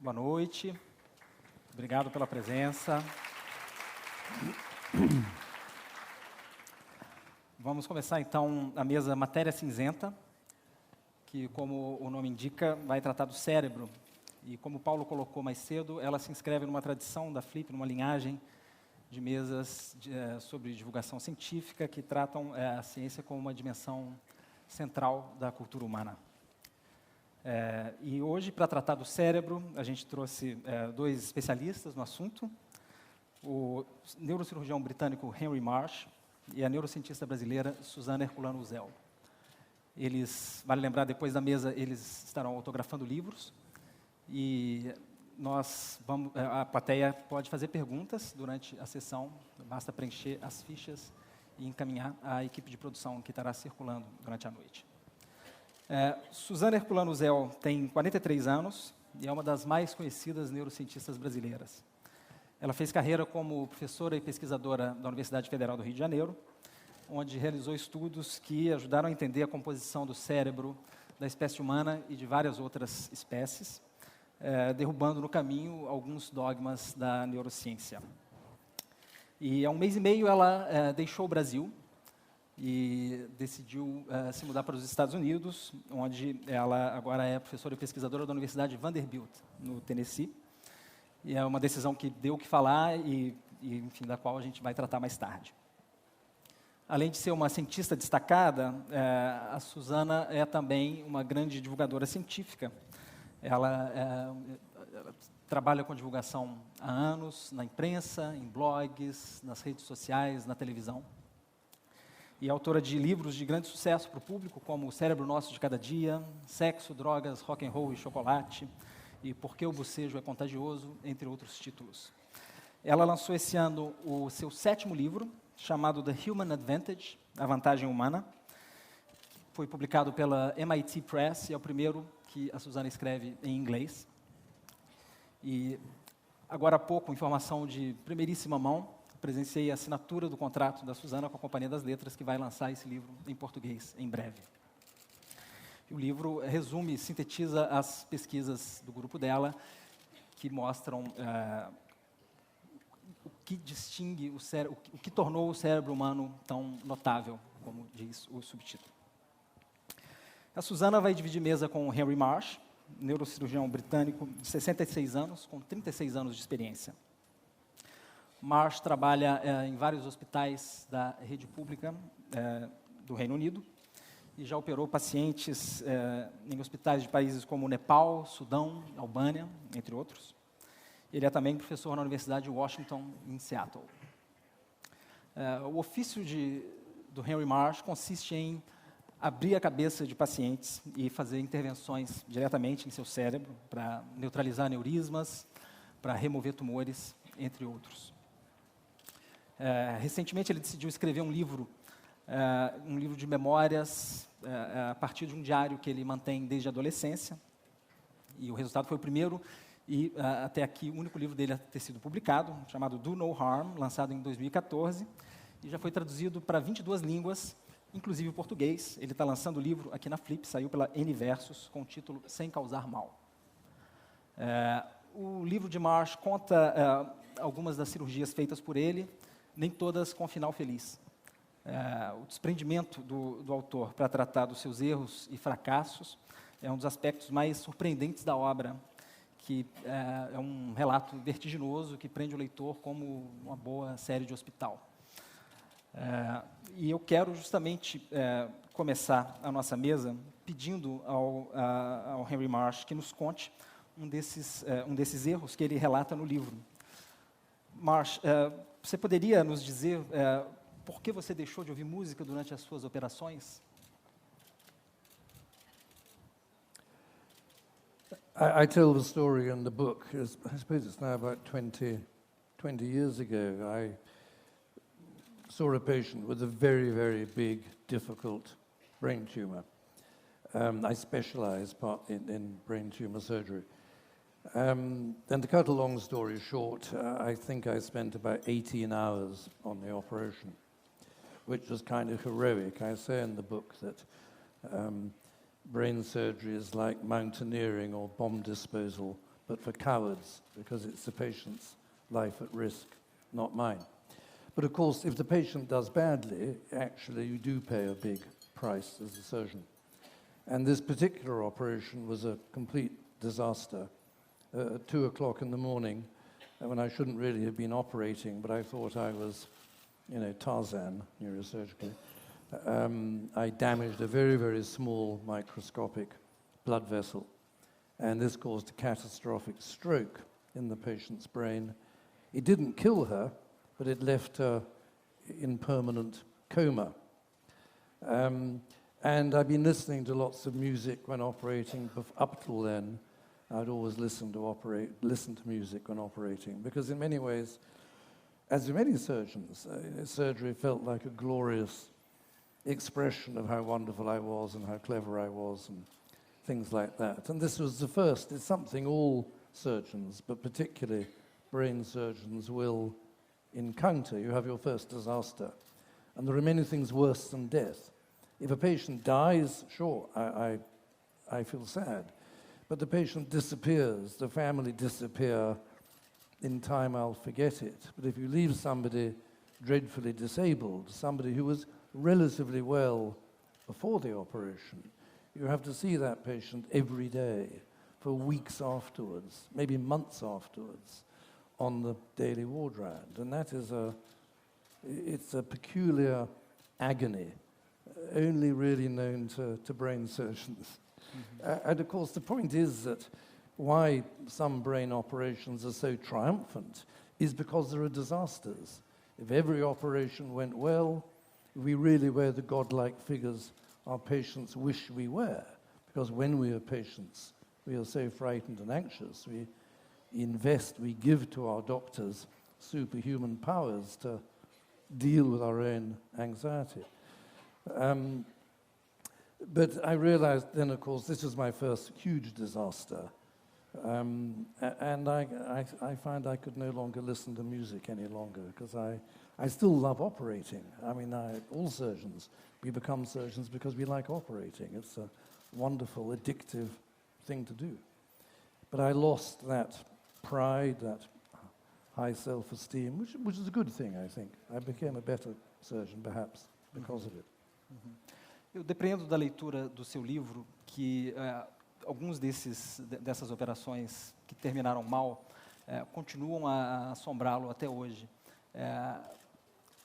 Boa noite. Obrigado pela presença. Vamos começar, então, a mesa Matéria Cinzenta, que, como o nome indica, vai tratar do cérebro. E, como o Paulo colocou mais cedo, ela se inscreve numa tradição da Flip, numa linhagem de mesas sobre divulgação científica que tratam a ciência como uma dimensão central da cultura humana. E hoje, para tratar do cérebro, a gente trouxe dois especialistas no assunto, o neurocirurgião britânico Henry Marsh e a neurocientista brasileira Suzana Herculano Uzel. Eles, vale lembrar, depois da mesa, eles estarão autografando livros e a plateia pode fazer perguntas durante a sessão, basta preencher as fichas e encaminhar à equipe de produção que estará circulando durante a noite. Suzana Herculano Uzel tem 43 anos e é uma das mais conhecidas neurocientistas brasileiras. Ela fez carreira como professora e pesquisadora da Universidade Federal do Rio de Janeiro, onde realizou estudos que ajudaram a entender a composição do cérebro da espécie humana e de várias outras espécies, derrubando no caminho alguns dogmas da neurociência. E há um mês e meio ela deixou o Brasil e decidiu se mudar para os Estados Unidos, onde ela agora é professora e pesquisadora da Universidade Vanderbilt, no Tennessee. E é uma decisão que deu o que falar e, enfim, da qual a gente vai tratar mais tarde. Além de ser uma cientista destacada, a Suzana é também uma grande divulgadora científica. Ela trabalha com divulgação há anos, na imprensa, em blogs, nas redes sociais, na televisão. E é autora de livros de grande sucesso para o público, como O Cérebro Nosso de Cada Dia, Sexo, Drogas, Rock and Roll e Chocolate, e Por que o Bocejo é Contagioso, entre outros títulos. Ela lançou esse ano o seu 7º livro, chamado The Human Advantage, A Vantagem Humana. Foi publicado pela MIT Press e é o primeiro que a Suzana escreve em inglês. E, agora há pouco, informação de primeiríssima mão, presenciei a assinatura do contrato da Suzana com a Companhia das Letras, que vai lançar esse livro em português em breve. O livro resume e sintetiza as pesquisas do grupo dela, que mostram o que distingue o cérebro, o que tornou o cérebro humano tão notável, como diz o subtítulo. A Suzana vai dividir mesa com o Henry Marsh, neurocirurgião britânico de 66 anos, com 36 anos de experiência. Marsh trabalha em vários hospitais da rede pública do Reino Unido, e já operou pacientes em hospitais de países como Nepal, Sudão, Albânia, entre outros. Ele é também professor na Universidade de Washington, em Seattle. O ofício do Henry Marsh consiste em abrir a cabeça de pacientes e fazer intervenções diretamente em seu cérebro para neutralizar aneurismas, para remover tumores, entre outros. Recentemente, ele decidiu escrever um livro de memórias a partir de um diário que ele mantém desde a adolescência. E o resultado foi o primeiro e, até aqui, o único livro dele a ter sido publicado, chamado Do No Harm, lançado em 2014, e já foi traduzido para 22 línguas, inclusive o português. Ele está lançando o livro aqui na Flip, saiu pela N Versus, com o título Sem Causar Mal. O livro de Marsh conta algumas das cirurgias feitas por ele, nem todas com final feliz. O desprendimento do autor para tratar dos seus erros e fracassos é um dos aspectos mais surpreendentes da obra, que é um relato vertiginoso que prende o leitor como uma boa série de hospital. E eu quero justamente começar a nossa mesa pedindo ao Henry Marsh que nos conte um desses erros que ele relata no livro. Marsh, você poderia nos dizer por que você deixou de ouvir música durante as suas operações? I tell the story in the book. I suppose it's now about 20 years ago. I saw a patient with a very, very big, difficult brain tumor. I specialize partly in brain tumor surgery. And to cut a long story short, I think I spent about 18 hours on the operation, which was kind of heroic. I say in the book that brain surgery is like mountaineering or bomb disposal, but for cowards, because it's the patient's life at risk, not mine. But of course, if the patient does badly, actually you do pay a big price as a surgeon. And this particular operation was a complete disaster. At 2 o'clock in the morning, when I shouldn't really have been operating, but I thought I was, Tarzan, neurosurgically, I damaged a very, very small microscopic blood vessel. And this caused a catastrophic stroke in the patient's brain. It didn't kill her, but it left her in permanent coma. And I've been listening to lots of music when operating. Up till then, I'd always listen to music when operating, because in many ways, as in many surgeons, surgery felt like a glorious expression of how wonderful I was and how clever I was and things like that. And this was the first. It's something all surgeons, but particularly brain surgeons, will encounter. You have your first disaster. And there are many things worse than death. If a patient dies, sure, I feel sad. But the patient disappears, the family disappear, in time I'll forget it. But if you leave somebody dreadfully disabled, somebody who was relatively well before the operation, you have to see that patient every day for weeks afterwards, maybe months afterwards, on the daily ward round. And that is it's a peculiar agony, only really known to brain surgeons. And of course, the point is that why some brain operations are so triumphant is because there are disasters. If every operation went well, we really were the godlike figures our patients wish we were. Because when we are patients, we are so frightened and anxious. We give to our doctors superhuman powers to deal with our own anxiety. But I realized then, of course, this was my first huge disaster. And I find I could no longer listen to music any longer, because I still love operating. I mean, all surgeons, we become surgeons because we like operating. It's a wonderful, addictive thing to do. But I lost that pride, that high self-esteem, which is a good thing, I think. I became a better surgeon, perhaps, because of it. Eu depreendo da leitura do seu livro que alguns dessas operações que terminaram mal continuam a assombrá-lo até hoje.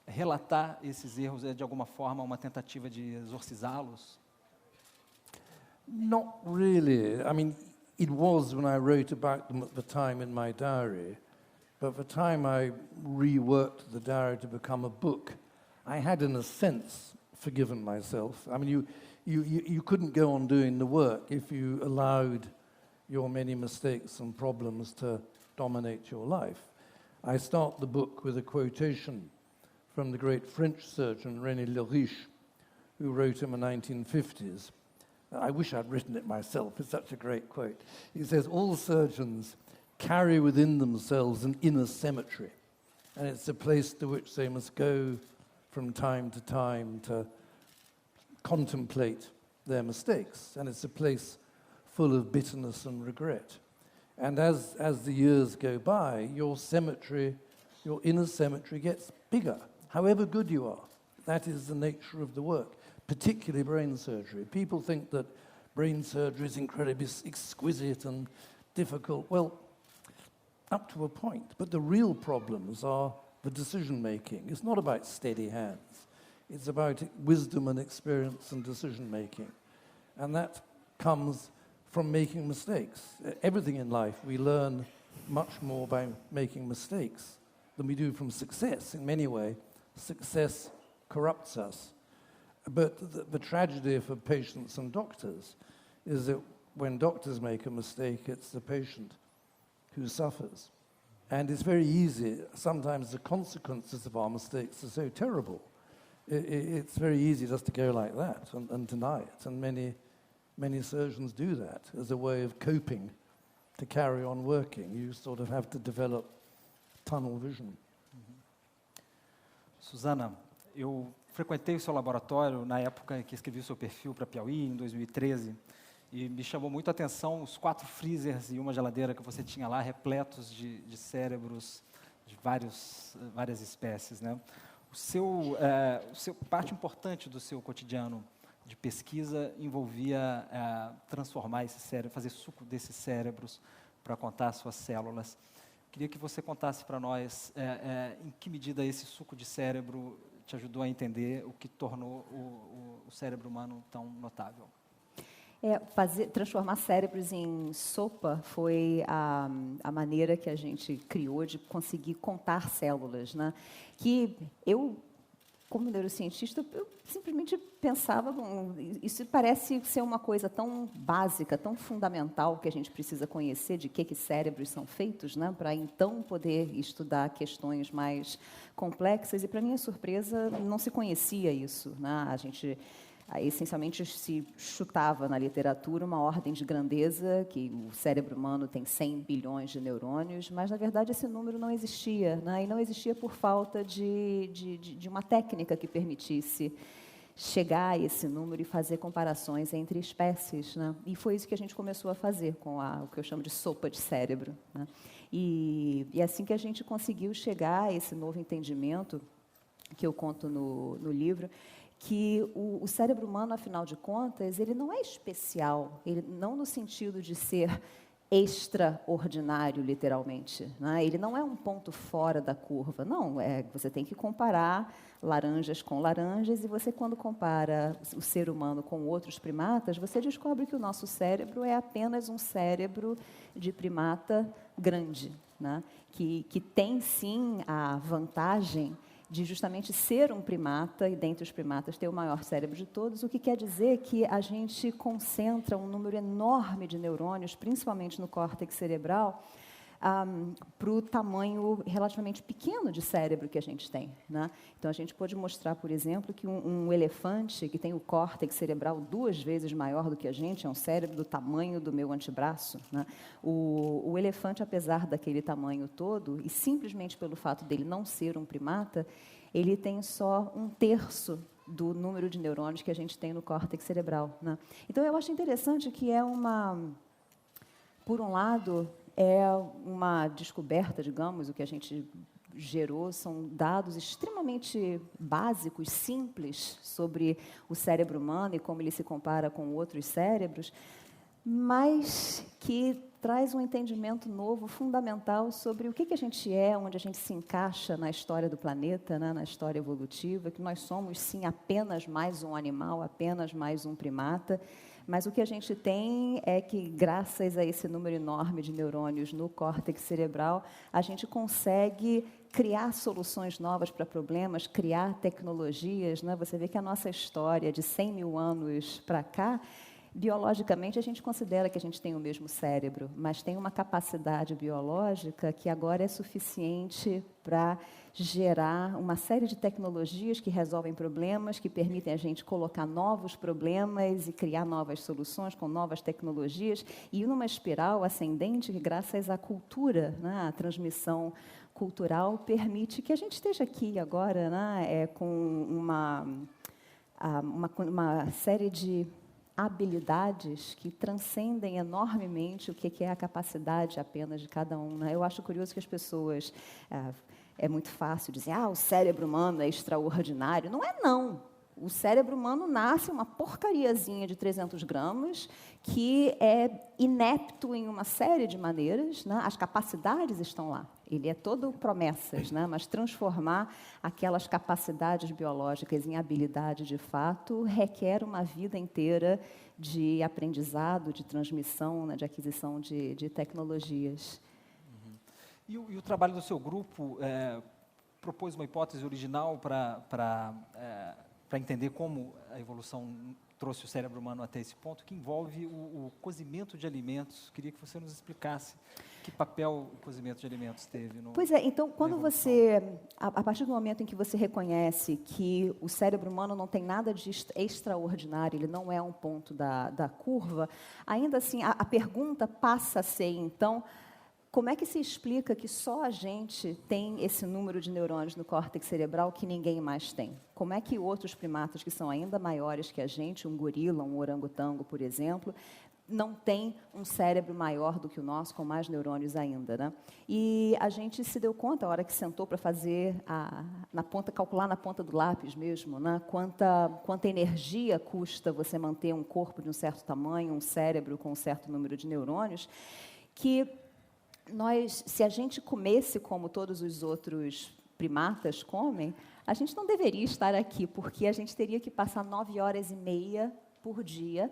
Relatar esses erros é, de alguma forma, uma tentativa de exorcizá-los? Not really. I mean, it was when I wrote about them at the time in my diary, but the time I reworked the diary to become a book, I had, in a sense, forgiven myself. I mean, you couldn't go on doing the work if you allowed your many mistakes and problems to dominate your life. I start the book with a quotation from the great French surgeon René Leriche, who wrote in the 1950s. I wish I'd written it myself. It's such a great quote. He says, all surgeons carry within themselves an inner cemetery, and it's a place to which they must go from time to contemplate their mistakes. And it's a place full of bitterness and regret. And as the years go by, your inner cemetery gets bigger, however good you are. That is the nature of the work, particularly brain surgery. People think that brain surgery is incredibly exquisite and difficult. Well, up to a point. But the real problems are the decision-making. It's not about steady hands. It's about wisdom and experience and decision-making. And that comes from making mistakes. Everything in life, we learn much more by making mistakes than we do from success. In many ways, success corrupts us. But the tragedy for patients and doctors is that when doctors make a mistake, it's the patient who suffers. And it's very easy. Sometimes the consequences of our mistakes are so terrible. It's very easy just to go like that and deny it. And many surgeons do that as a way of coping, to carry on working. You sort of have to develop tunnel vision. Susana, eu frequentei o seu laboratório na época que escrevi o seu perfil para Piauí, em 2013, E me chamou muito a atenção os 4 freezers e uma geladeira que você tinha lá, repletos de cérebros de várias espécies, né? Parte importante do seu cotidiano de pesquisa envolvia transformar esse cérebro, fazer suco desses cérebros para contar as suas células. Queria que você contasse para nós em que medida esse suco de cérebro te ajudou a entender o que tornou o cérebro humano tão notável. Transformar cérebros em sopa foi a maneira que a gente criou de conseguir contar células, né? Que eu, como neurocientista, eu simplesmente pensava, bom, isso parece ser uma coisa tão básica, tão fundamental, que a gente precisa conhecer de que cérebros são feitos, né? Para então poder estudar questões mais complexas. E, para minha surpresa, não se conhecia isso, né? A gente essencialmente se chutava na literatura uma ordem de grandeza, que o cérebro humano tem 100 bilhões de neurônios, mas, na verdade, esse número não existia, né? E não existia por falta de uma técnica que permitisse chegar a esse número e fazer comparações entre espécies, né? E foi isso que a gente começou a fazer com o que eu chamo de sopa de cérebro, né? E assim que a gente conseguiu chegar a esse novo entendimento, que eu conto no livro, que o cérebro humano, afinal de contas, ele não é especial, ele não no sentido de ser extraordinário, literalmente, né? Ele não é um ponto fora da curva, não. Você tem que comparar laranjas com laranjas, e você, quando compara o ser humano com outros primatas, você descobre que o nosso cérebro é apenas um cérebro de primata grande, né? Que tem, sim, a vantagem de justamente ser um primata, e dentre os primatas ter o maior cérebro de todos, o que quer dizer que a gente concentra um número enorme de neurônios, principalmente no córtex cerebral, para o tamanho relativamente pequeno de cérebro que a gente tem, né? Então, a gente pode mostrar, por exemplo, que um elefante que tem o córtex cerebral 2 vezes maior do que a gente, é um cérebro do tamanho do meu antebraço, né? O elefante, apesar daquele tamanho todo, e simplesmente pelo fato dele não ser um primata, ele tem só 1/3 do número de neurônios que a gente tem no córtex cerebral, né? Então, eu acho interessante que por um lado, é uma descoberta, digamos, o que a gente gerou são dados extremamente básicos, simples, sobre o cérebro humano e como ele se compara com outros cérebros, mas que traz um entendimento novo, fundamental, sobre o que a gente é, onde a gente se encaixa na história do planeta, né, na história evolutiva, que nós somos, sim, apenas mais um animal, apenas mais um primata. Mas o que a gente tem é que, graças a esse número enorme de neurônios no córtex cerebral, a gente consegue criar soluções novas para problemas, criar tecnologias, né? Você vê que a nossa história de 100 mil anos para cá, biologicamente, a gente considera que a gente tem o mesmo cérebro, mas tem uma capacidade biológica que agora é suficiente para gerar uma série de tecnologias que resolvem problemas, que permitem a gente colocar novos problemas e criar novas soluções com novas tecnologias, e numa espiral ascendente que, graças à cultura, né, a transmissão cultural, permite que a gente esteja aqui agora, né, com uma série de habilidades que transcendem enormemente o que é a capacidade apenas de cada um, né? Eu acho curioso que as pessoas... É muito fácil dizer, o cérebro humano é extraordinário. Não é, não. O cérebro humano nasce uma porcariazinha de 300 gramas, que é inepto em uma série de maneiras, né? As capacidades estão lá. Ele é todo promessas, né? Mas transformar aquelas capacidades biológicas em habilidade de fato requer uma vida inteira de aprendizado, de transmissão, né? De aquisição de tecnologias. E o trabalho do seu grupo propôs uma hipótese original para entender como a evolução trouxe o cérebro humano até esse ponto, que envolve o cozimento de alimentos. Queria que você nos explicasse que papel o cozimento de alimentos teve no... Pois é, então, quando você, a partir do momento em que você reconhece que o cérebro humano não tem nada de extraordinário, ele não é um ponto da curva, ainda assim, a pergunta passa a ser, então, como é que se explica que só a gente tem esse número de neurônios no córtex cerebral que ninguém mais tem? Como é que outros primatas que são ainda maiores que a gente, um gorila, um orangotango, por exemplo, não tem um cérebro maior do que o nosso, com mais neurônios ainda, né? E a gente se deu conta, a hora que sentou para fazer, calcular na ponta do lápis mesmo, né? Quanta energia custa você manter um corpo de um certo tamanho, um cérebro com um certo número de neurônios, que se a gente comesse como todos os outros primatas comem, a gente não deveria estar aqui, porque a gente teria que passar 9 horas e meia por dia,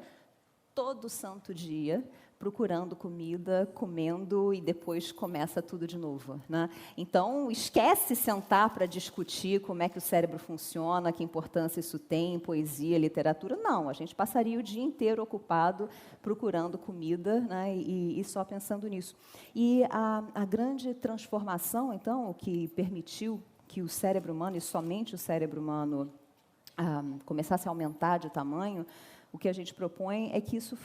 todo santo dia, procurando comida, comendo, e depois começa tudo de novo, né? Então, esquece sentar para discutir como é que o cérebro funciona, que importância isso tem, poesia, literatura. Não, a gente passaria o dia inteiro ocupado procurando comida, né? E só pensando nisso. E a grande transformação, então, o que permitiu que o cérebro humano, e somente o cérebro humano, começasse a aumentar de tamanho, o que a gente propõe é que isso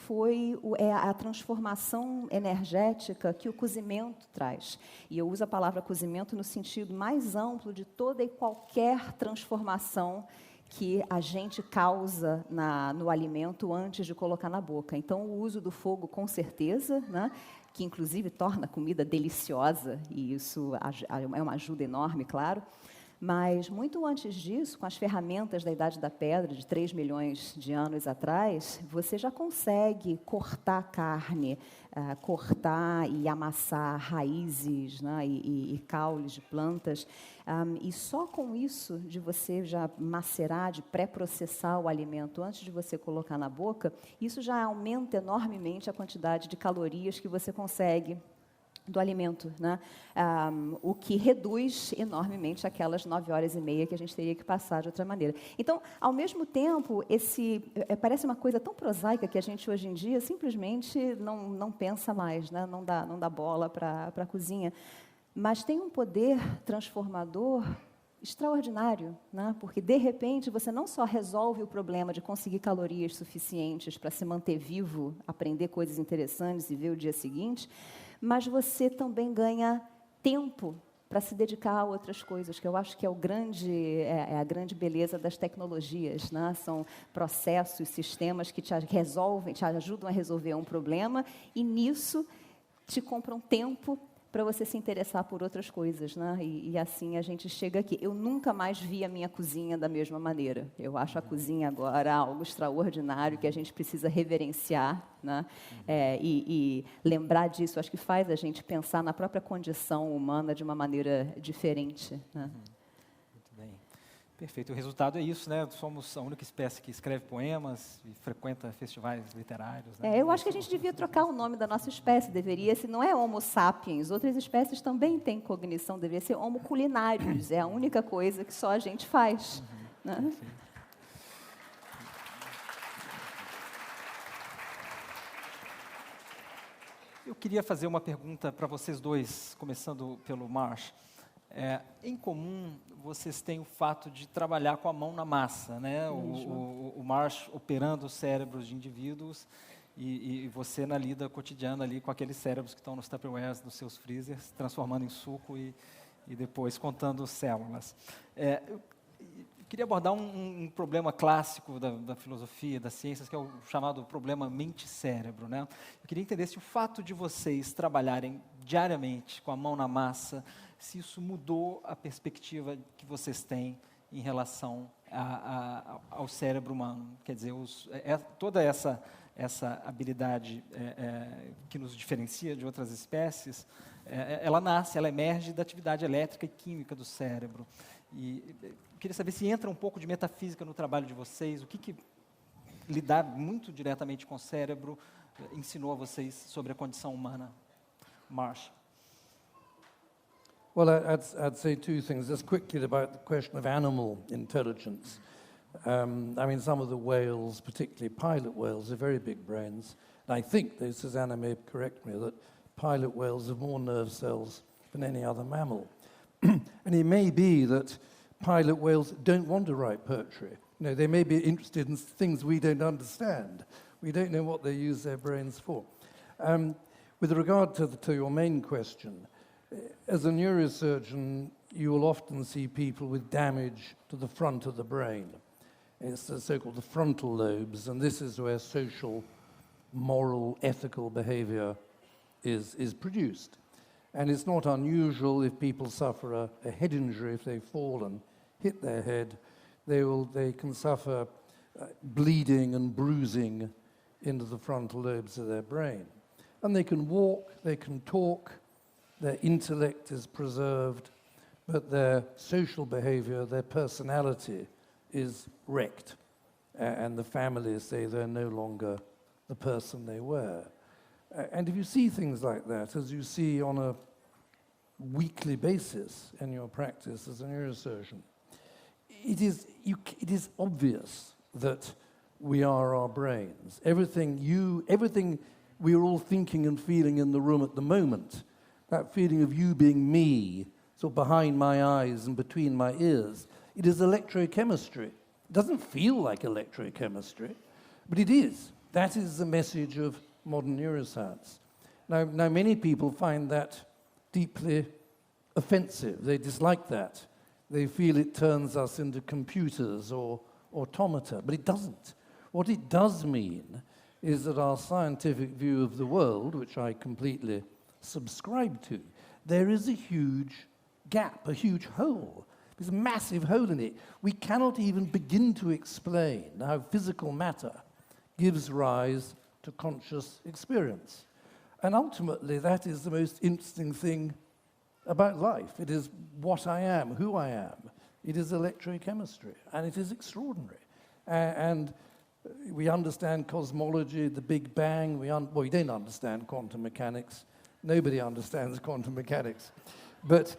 é a transformação energética que o cozimento traz. E eu uso a palavra cozimento no sentido mais amplo de toda e qualquer transformação que a gente causa no alimento antes de colocar na boca. Então, o uso do fogo, com certeza, né, que inclusive torna a comida deliciosa, e isso é uma ajuda enorme, claro. Mas, muito antes disso, com as ferramentas da Idade da Pedra, de 3 milhões de anos atrás, você já consegue cortar carne, cortar e amassar raízes, né, e caules de plantas. E só com isso, de você já macerar, de pré-processar o alimento antes de você colocar na boca, isso já aumenta enormemente a quantidade de calorias que você consegue do alimento, né? O que reduz enormemente aquelas 9 horas e meia que a gente teria que passar de outra maneira. Então, ao mesmo tempo, parece uma coisa tão prosaica que a gente hoje em dia simplesmente não pensa mais, né? Não dá bola para a cozinha, mas tem um poder transformador extraordinário, né? Porque, de repente, você não só resolve o problema de conseguir calorias suficientes para se manter vivo, aprender coisas interessantes e ver o dia seguinte, mas você também ganha tempo para se dedicar a outras coisas, que eu acho que é a grande beleza das tecnologias, né? São processos, sistemas que te ajudam a resolver um problema, e nisso te compram tempo para você se interessar por outras coisas, né? E assim a gente chega aqui. Eu nunca mais vi a minha cozinha da mesma maneira. Eu acho a cozinha agora algo extraordinário que a gente precisa reverenciar, né? E lembrar disso, acho que faz a gente pensar na própria condição humana de uma maneira diferente, né? Muito bem. Perfeito. O resultado é isso, né? Somos a única espécie que escreve poemas e frequenta festivais literários, né? Eu acho que a gente devia trocar o nome da nossa espécie. Se não é Homo sapiens, outras espécies também têm cognição, deveria ser Homo culinários. É a única coisa que só a gente faz, né? Eu queria fazer uma pergunta para vocês dois, começando pelo Marsh. Em comum, vocês têm o fato de trabalhar com a mão na massa, né? O Marsh operando os cérebros de indivíduos e você na lida cotidiana ali com aqueles cérebros que estão nos Tupperwares, nos seus freezers, transformando em suco e depois contando células. Eu queria abordar um problema clássico da filosofia, das ciências, que é o chamado problema mente-cérebro, né? Eu queria entender se o fato de vocês trabalharem diariamente com a mão na massa, se isso mudou a perspectiva que vocês têm em relação ao cérebro humano. Quer dizer, toda essa habilidade que nos diferencia de outras espécies, ela emerge da atividade elétrica e química do cérebro. E eu queria saber se entra um pouco de metafísica no trabalho de vocês, o que lidar muito diretamente com o cérebro ensinou a vocês sobre a condição humana. Marsh. Well, I'd say 2 things. Just quickly about the question of animal intelligence. I mean, some of the whales, particularly pilot whales, have very big brains. And I think, though Susanna may correct me, that pilot whales have more nerve cells than any other mammal. And it may be that pilot whales don't want to write poetry. You know, they may be interested in things we don't understand. We don't know what they use their brains for. With regard to your main question, as a neurosurgeon, you will often see people with damage to the front of the brain. It's the so-called the frontal lobes, and this is where social moral, ethical behavior is produced. And it's not unusual if people suffer a head injury, if they fall and hit their head, they can suffer bleeding and bruising into the frontal lobes of their brain. And they can walk, they can talk, their intellect is preserved, but their social behavior, their personality is wrecked. And the families say they're no longer the person they were. And if you see things like that, as you see on a weekly basis in your practice as a neurosurgeon, it is obvious that we are our brains. Everything we are all thinking and feeling in the room at the moment, that feeling of you being me, so behind my eyes and between my ears, it is electrochemistry. It doesn't feel like electrochemistry, but it is. That is the message of modern neuroscience. Now many people find that deeply offensive. They dislike that. They feel it turns us into computers or automata, but it doesn't. What it does mean is that our scientific view of the world, which I completely subscribe to, there is a huge gap, a huge hole. There's a massive hole in it. We cannot even begin to explain how physical matter gives rise to conscious experience. And ultimately, that is the most interesting thing about life. It is what I am, who I am. It is electrochemistry, and it is extraordinary. And we understand cosmology, the Big Bang. We don't understand quantum mechanics. Nobody understands quantum mechanics. But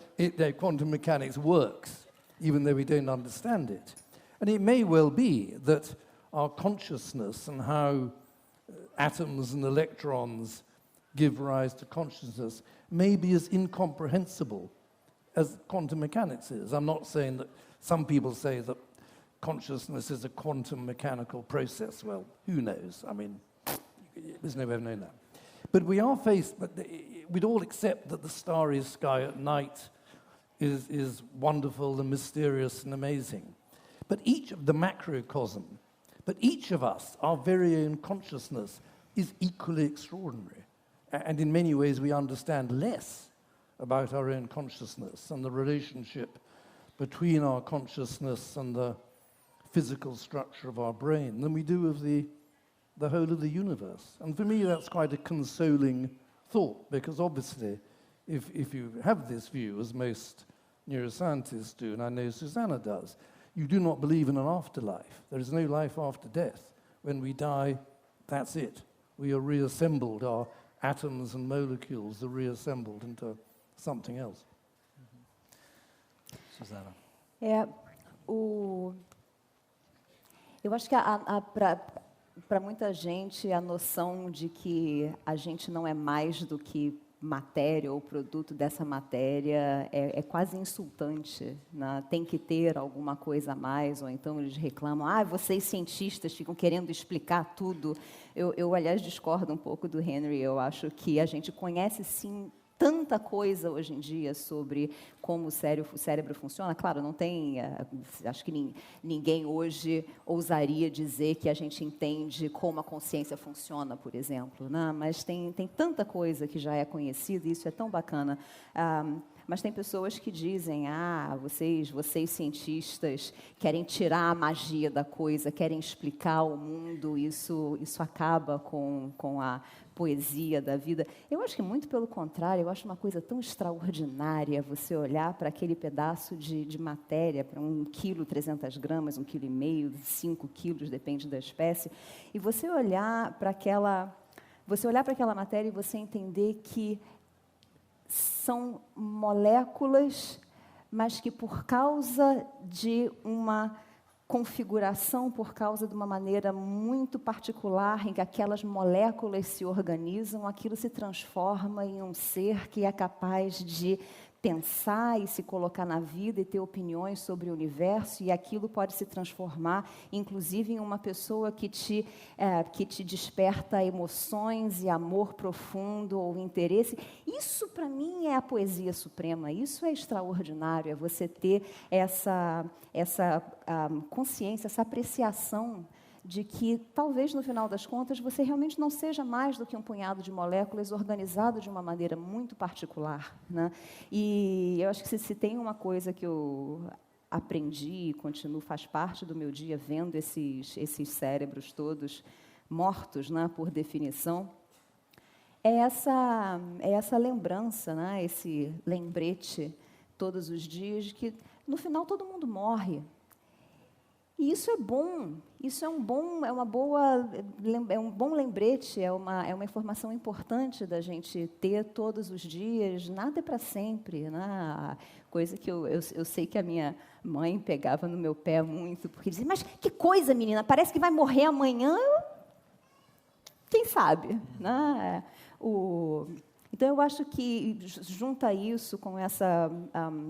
quantum mechanics works, even though we don't understand it. And it may well be that our consciousness and how atoms and electrons give rise to consciousness may be as incomprehensible as quantum mechanics is. I'm not saying that some people say that consciousness is a quantum mechanical process. Well, who knows? I mean, there's no way of knowing that. But we'd all accept that the starry sky at night is wonderful and mysterious and amazing. But each of the macrocosm, but each of us, our very own consciousness, is equally extraordinary. And in many ways, we understand less about our own consciousness and the relationship between our consciousness and the physical structure of our brain than we do of the whole of the universe. And for me, that's quite a consoling thought, because obviously, if you have this view, as most neuroscientists do, and I know Susanna does, you do not believe in an afterlife. There is no life after death. When we die, that's it. We are reassembled. Our atoms and molecules are reassembled into something else. Susanna. Eu acho que para muita gente a noção de que a gente não é mais do que matéria ou produto dessa matéria é quase insultante, né? Tem que ter alguma coisa a mais, ou então eles reclamam, vocês cientistas ficam querendo explicar tudo. Eu, aliás, discordo um pouco do Henry. Eu acho que a gente conhece, sim, tanta coisa hoje em dia sobre como o cérebro funciona. Claro, não tem... acho que ninguém hoje ousaria dizer que a gente entende como a consciência funciona, por exemplo, né? Mas tem tanta coisa que já é conhecida, e isso é tão bacana. Mas tem pessoas que dizem, vocês cientistas querem tirar a magia da coisa, querem explicar o mundo, isso acaba com a poesia da vida. Eu acho que muito pelo contrário, eu acho uma coisa tão extraordinária você olhar para aquele pedaço de matéria, para 1 quilo, 300 gramas, 1,5 quilo, 5 quilos, depende da espécie, e você olhar para aquela matéria e você entender que são moléculas, mas que por causa de uma configuração, por causa de uma maneira muito particular em que aquelas moléculas se organizam, aquilo se transforma em um ser que é capaz de pensar e se colocar na vida e ter opiniões sobre o universo, e aquilo pode se transformar, inclusive, em uma pessoa que te desperta emoções e amor profundo ou interesse. Isso, para mim, é a poesia suprema. Isso é extraordinário, é você ter essa consciência, essa apreciação de que talvez, no final das contas, você realmente não seja mais do que um punhado de moléculas organizado de uma maneira muito particular, né? E eu acho que se tem uma coisa que eu aprendi e continuo, faz parte do meu dia, vendo esses cérebros todos mortos, né, por definição, é essa lembrança, né, esse lembrete todos os dias de que, no final, todo mundo morre. E isso é bom, isso é um bom lembrete, é uma informação importante da gente ter todos os dias, nada é para sempre, né? Coisa que eu sei que a minha mãe pegava no meu pé muito, porque dizia, mas que coisa, menina, parece que vai morrer amanhã, quem sabe, né? Então, eu acho que junta isso com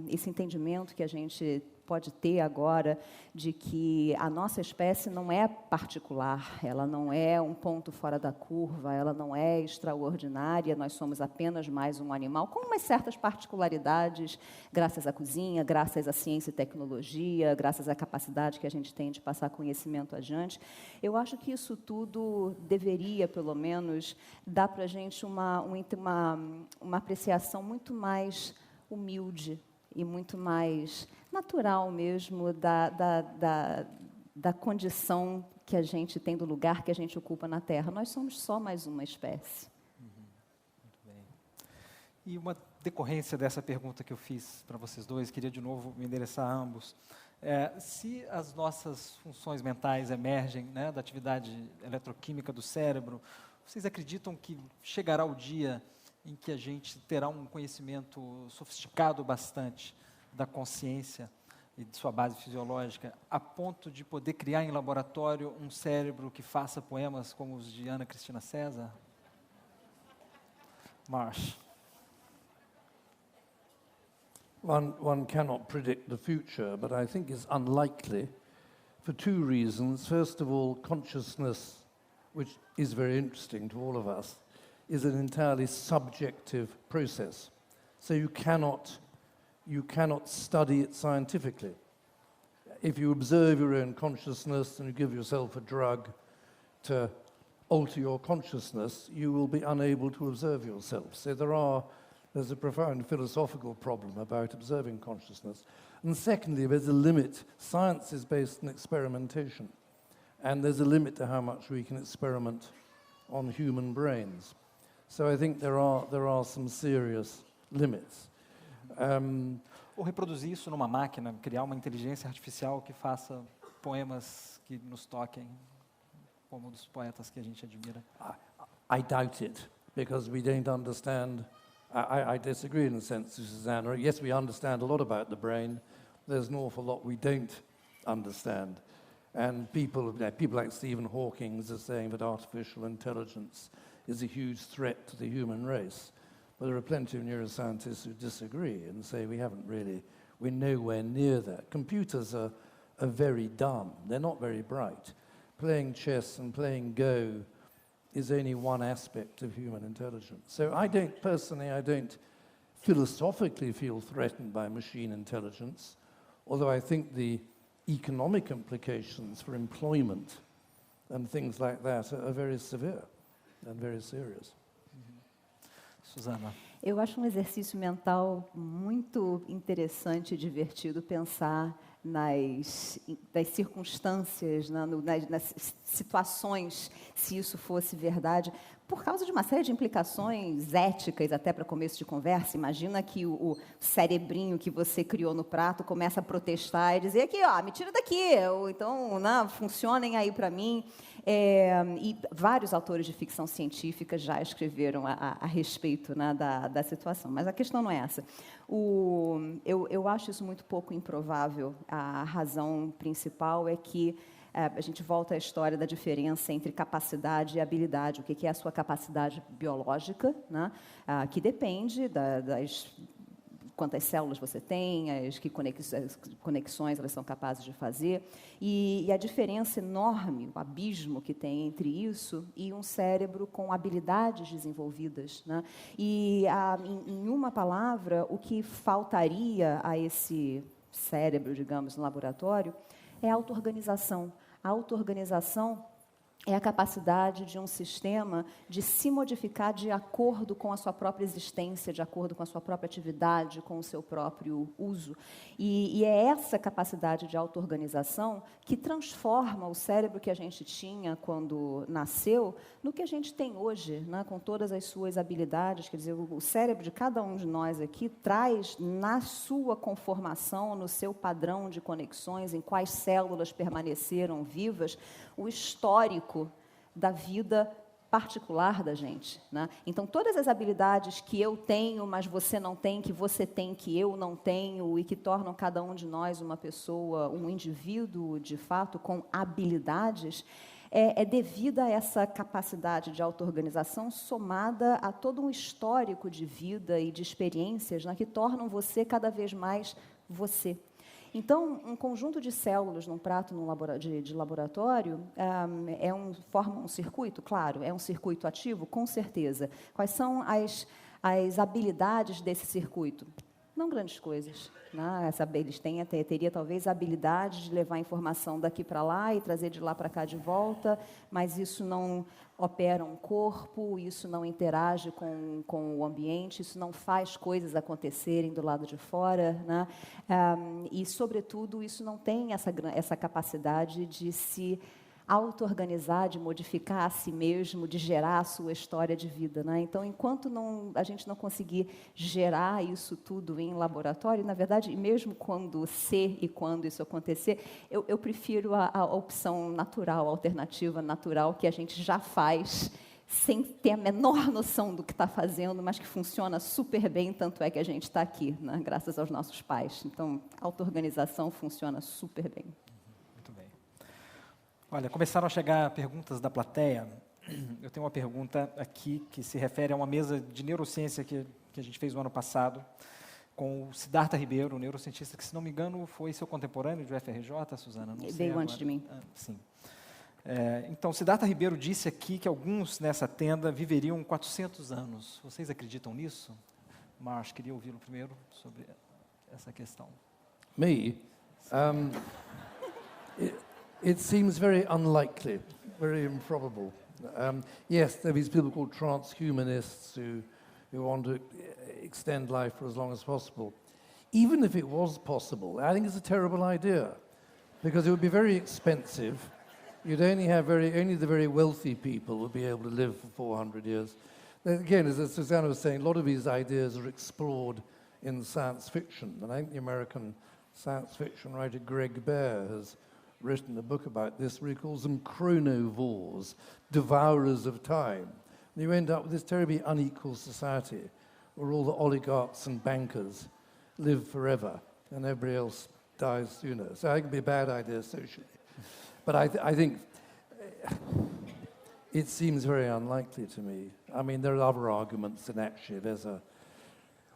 esse entendimento que a gente pode ter agora de que a nossa espécie não é particular, ela não é um ponto fora da curva, ela não é extraordinária, nós somos apenas mais um animal, com umas certas particularidades, graças à cozinha, graças à ciência e tecnologia, graças à capacidade que a gente tem de passar conhecimento adiante. Eu acho que isso tudo deveria, pelo menos, dar para a gente uma apreciação muito mais humilde e muito mais natural mesmo da condição que a gente tem, do lugar que a gente ocupa na Terra. Nós somos só mais uma espécie. Muito bem. E uma decorrência dessa pergunta que eu fiz para vocês dois, queria de novo me endereçar a ambos. Se as nossas funções mentais emergem, né, da atividade eletroquímica do cérebro, vocês acreditam que chegará o dia em que a gente terá um conhecimento sofisticado bastante da consciência e de sua base fisiológica, a ponto de poder criar em laboratório um cérebro que faça poemas como os de Ana Cristina César? Marsh. One cannot predict the future, but I think it's unlikely for two reasons. First of all, consciousness, which is very interesting to all of us, is an entirely subjective process. So you cannot study it scientifically. If you observe your own consciousness and you give yourself a drug to alter your consciousness, you will be unable to observe yourself. So there's a profound philosophical problem about observing consciousness. And secondly, there's a limit. Science is based on experimentation, and there's a limit to how much we can experiment on human brains. So I think there are some serious limits. Ou reproduzir isso numa máquina, criar uma inteligência artificial que faça poemas que nos toquem, como dos poetas que a gente admira. I doubt it, because we don't understand. I disagree in a sense, Susanna. Yes, we understand a lot about the brain. There's an awful lot we don't understand. And people like Stephen Hawking are saying that artificial intelligence is a huge threat to the human race. But there are plenty of neuroscientists who disagree and say we're nowhere near that. Computers are very dumb. They're not very bright. Playing chess and playing Go is only one aspect of human intelligence. So I don't philosophically feel threatened by machine intelligence, although I think the economic implications for employment and things like that are very severe and very serious. Susana. Eu acho um exercício mental muito interessante e divertido pensar nas circunstâncias, nas situações, se isso fosse verdade, por causa de uma série de implicações éticas, até para começo de conversa. Imagina que o cerebrinho que você criou no prato começa a protestar e dizer aqui, ó, me tira daqui, ou então, não, funcionem aí para mim. E vários autores de ficção científica já escreveram a respeito, né, da situação. Mas a questão não é essa. Eu acho isso muito pouco improvável. A razão principal é que a gente volta à história da diferença entre capacidade e habilidade. O que é a sua capacidade biológica, né, que depende das quantas células você tem, que conexões elas são capazes de fazer, e a diferença enorme, o abismo que tem entre isso e um cérebro com habilidades desenvolvidas, né? E, em uma palavra, o que faltaria a esse cérebro, digamos, no laboratório, é a auto-organização, A auto-organização é a capacidade de um sistema de se modificar de acordo com a sua própria existência, de acordo com a sua própria atividade, com o seu próprio uso. E é essa capacidade de auto-organização que transforma o cérebro que a gente tinha quando nasceu no que a gente tem hoje, né, com todas as suas habilidades. Quer dizer, o cérebro de cada um de nós aqui traz na sua conformação, no seu padrão de conexões, em quais células permaneceram vivas, o histórico da vida particular da gente, né? Então, todas as habilidades que eu tenho, mas você não tem, que você tem, que eu não tenho, e que tornam cada um de nós uma pessoa, um indivíduo, de fato, com habilidades, é devida a essa capacidade de auto-organização somada a todo um histórico de vida e de experiências, né, que tornam você cada vez mais você. Então, um conjunto de células num prato de laboratório forma um circuito? Claro. É um circuito ativo? Com certeza. Quais são as habilidades desse circuito? Não grandes coisas, né? Eles teria talvez a habilidade de levar a informação daqui para lá e trazer de lá para cá de volta, mas isso não opera um corpo, isso não interage com o ambiente, isso não faz coisas acontecerem do lado de fora, né? E, sobretudo, isso não tem essa capacidade de se auto-organizar, de modificar a si mesmo, de gerar a sua história de vida, né? Então, enquanto a gente não conseguir gerar isso tudo em laboratório, na verdade, e mesmo quando isso acontecer, eu prefiro a opção natural, a alternativa natural, que a gente já faz sem ter a menor noção do que está fazendo, mas que funciona super bem, tanto é que a gente está aqui, né? Graças aos nossos pais. Então, a auto-organização funciona super bem. Olha, começaram a chegar perguntas da plateia. Eu tenho uma pergunta aqui que se refere a uma mesa de neurociência que a gente fez no ano passado com o Siddhartha Ribeiro, um neurocientista que, se não me engano, foi seu contemporâneo de UFRJ, Suzana? Não sei veio agora. Antes de mim. Sim. Então, Siddhartha Ribeiro disse aqui que alguns nessa tenda viveriam 400 anos. Vocês acreditam nisso? Marsh, queria ouvi-lo primeiro sobre essa questão. Me? It seems very unlikely, very improbable. Yes, there are these people called transhumanists who want to extend life for as long as possible. Even if it was possible, I think it's a terrible idea, because it would be very expensive. You'd only the very wealthy people would be able to live for 400 years. Again, as Susanna was saying, a lot of these ideas are explored in science fiction, and I think the American science fiction writer Greg Bear has written a book about this where he calls them chronovores, devourers of time. And you end up with this terribly unequal society where all the oligarchs and bankers live forever and everybody else dies sooner. So I think it would be a bad idea socially. But I think it seems very unlikely to me. I mean, there are other arguments, and actually there's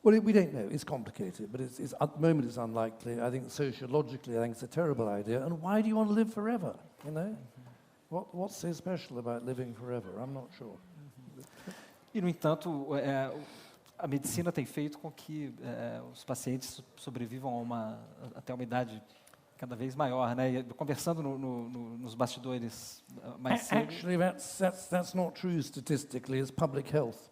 we don't know. It's complicated, but at the moment it's unlikely. I think sociologically, I think it's a terrible idea. And why do you want to live forever, you know? What's so special about living forever? I'm not sure. E, no entanto, a medicina tem feito com que os pacientes sobrevivam até uma idade cada vez maior, né? E, conversando nos bastidores mais cedo... Actually, that's not true statistically. It's public health.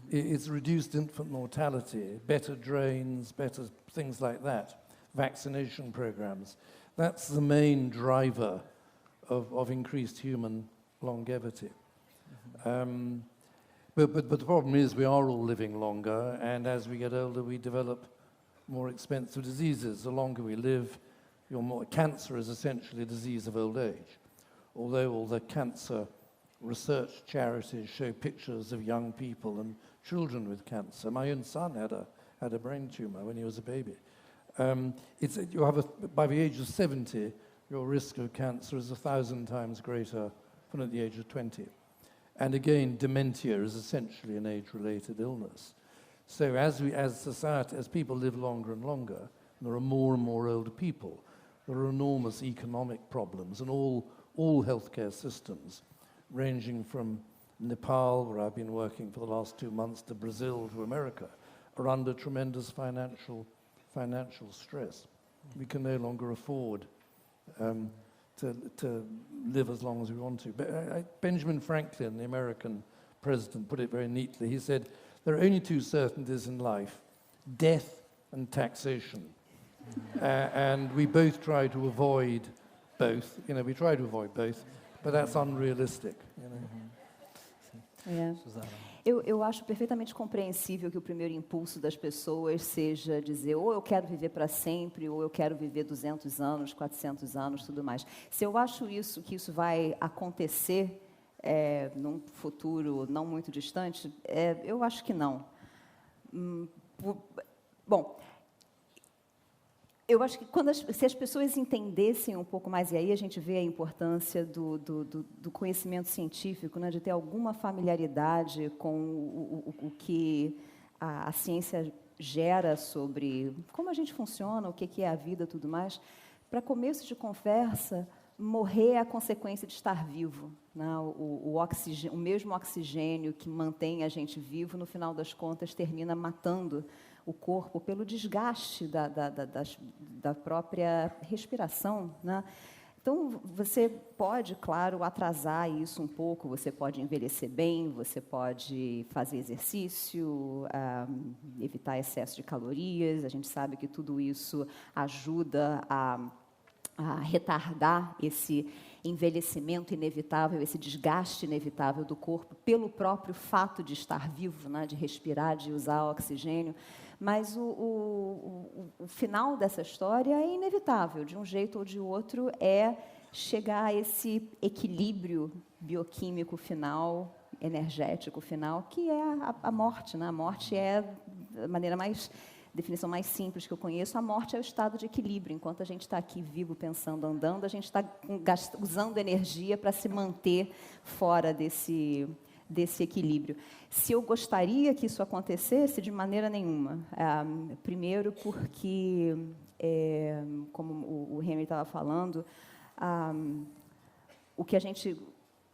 It's reduced infant mortality, better drains, better things like that, vaccination programs. That's the main driver of increased human longevity. But the problem is we are all living longer, and as we get older, we develop more expensive diseases. The longer we live, cancer is essentially a disease of old age. Although all the cancer research charities show pictures of young people and children with cancer. My own son had a brain tumor when he was a baby. By the age of 70, your risk of cancer is 1,000 times greater than at the age of 20. And again, dementia is essentially an age-related illness. So as society, as people live longer and longer, there are more and more older people. There are enormous economic problems, and all healthcare systems, ranging from Nepal, where I've been working for the last 2 months, to Brazil, to America, are under tremendous financial stress. We can no longer afford to live as long as we want to. But Benjamin Franklin, the American president, put it very neatly. He said, there are only two certainties in life, death and taxation. And we both try to avoid both. We try to avoid both, but that's unrealistic. Suzana. Eu acho perfeitamente compreensível que o primeiro impulso das pessoas seja dizer ou eu quero viver para sempre, ou eu quero viver 200 anos, 400 anos, tudo mais. Se eu acho que isso vai acontecer num futuro não muito distante, eu acho que não. Bom, eu acho que se as pessoas entendessem um pouco mais, e aí a gente vê a importância do conhecimento científico, né, de ter alguma familiaridade com o que a ciência gera sobre como a gente funciona, o que é a vida e tudo mais, para começo de conversa, morrer é a consequência de estar vivo. Né? O mesmo oxigênio que mantém a gente vivo, no final das contas, termina matando o corpo pelo desgaste da própria respiração, né? Então, você pode, claro, atrasar isso um pouco, você pode envelhecer bem, você pode fazer exercício, evitar excesso de calorias, a gente sabe que tudo isso ajuda a retardar esse envelhecimento inevitável, esse desgaste inevitável do corpo pelo próprio fato de estar vivo, né, de respirar, de usar oxigênio. Mas o final dessa história é inevitável, de um jeito ou de outro, é chegar a esse equilíbrio bioquímico final, energético final, que é a morte. Né? A morte é a definição mais simples que eu conheço, a morte é o estado de equilíbrio. Enquanto a gente está aqui vivo, pensando, andando, a gente está usando energia para se manter fora desse equilíbrio. Se eu gostaria que isso acontecesse, de maneira nenhuma. Primeiro porque, como o Henry estava falando,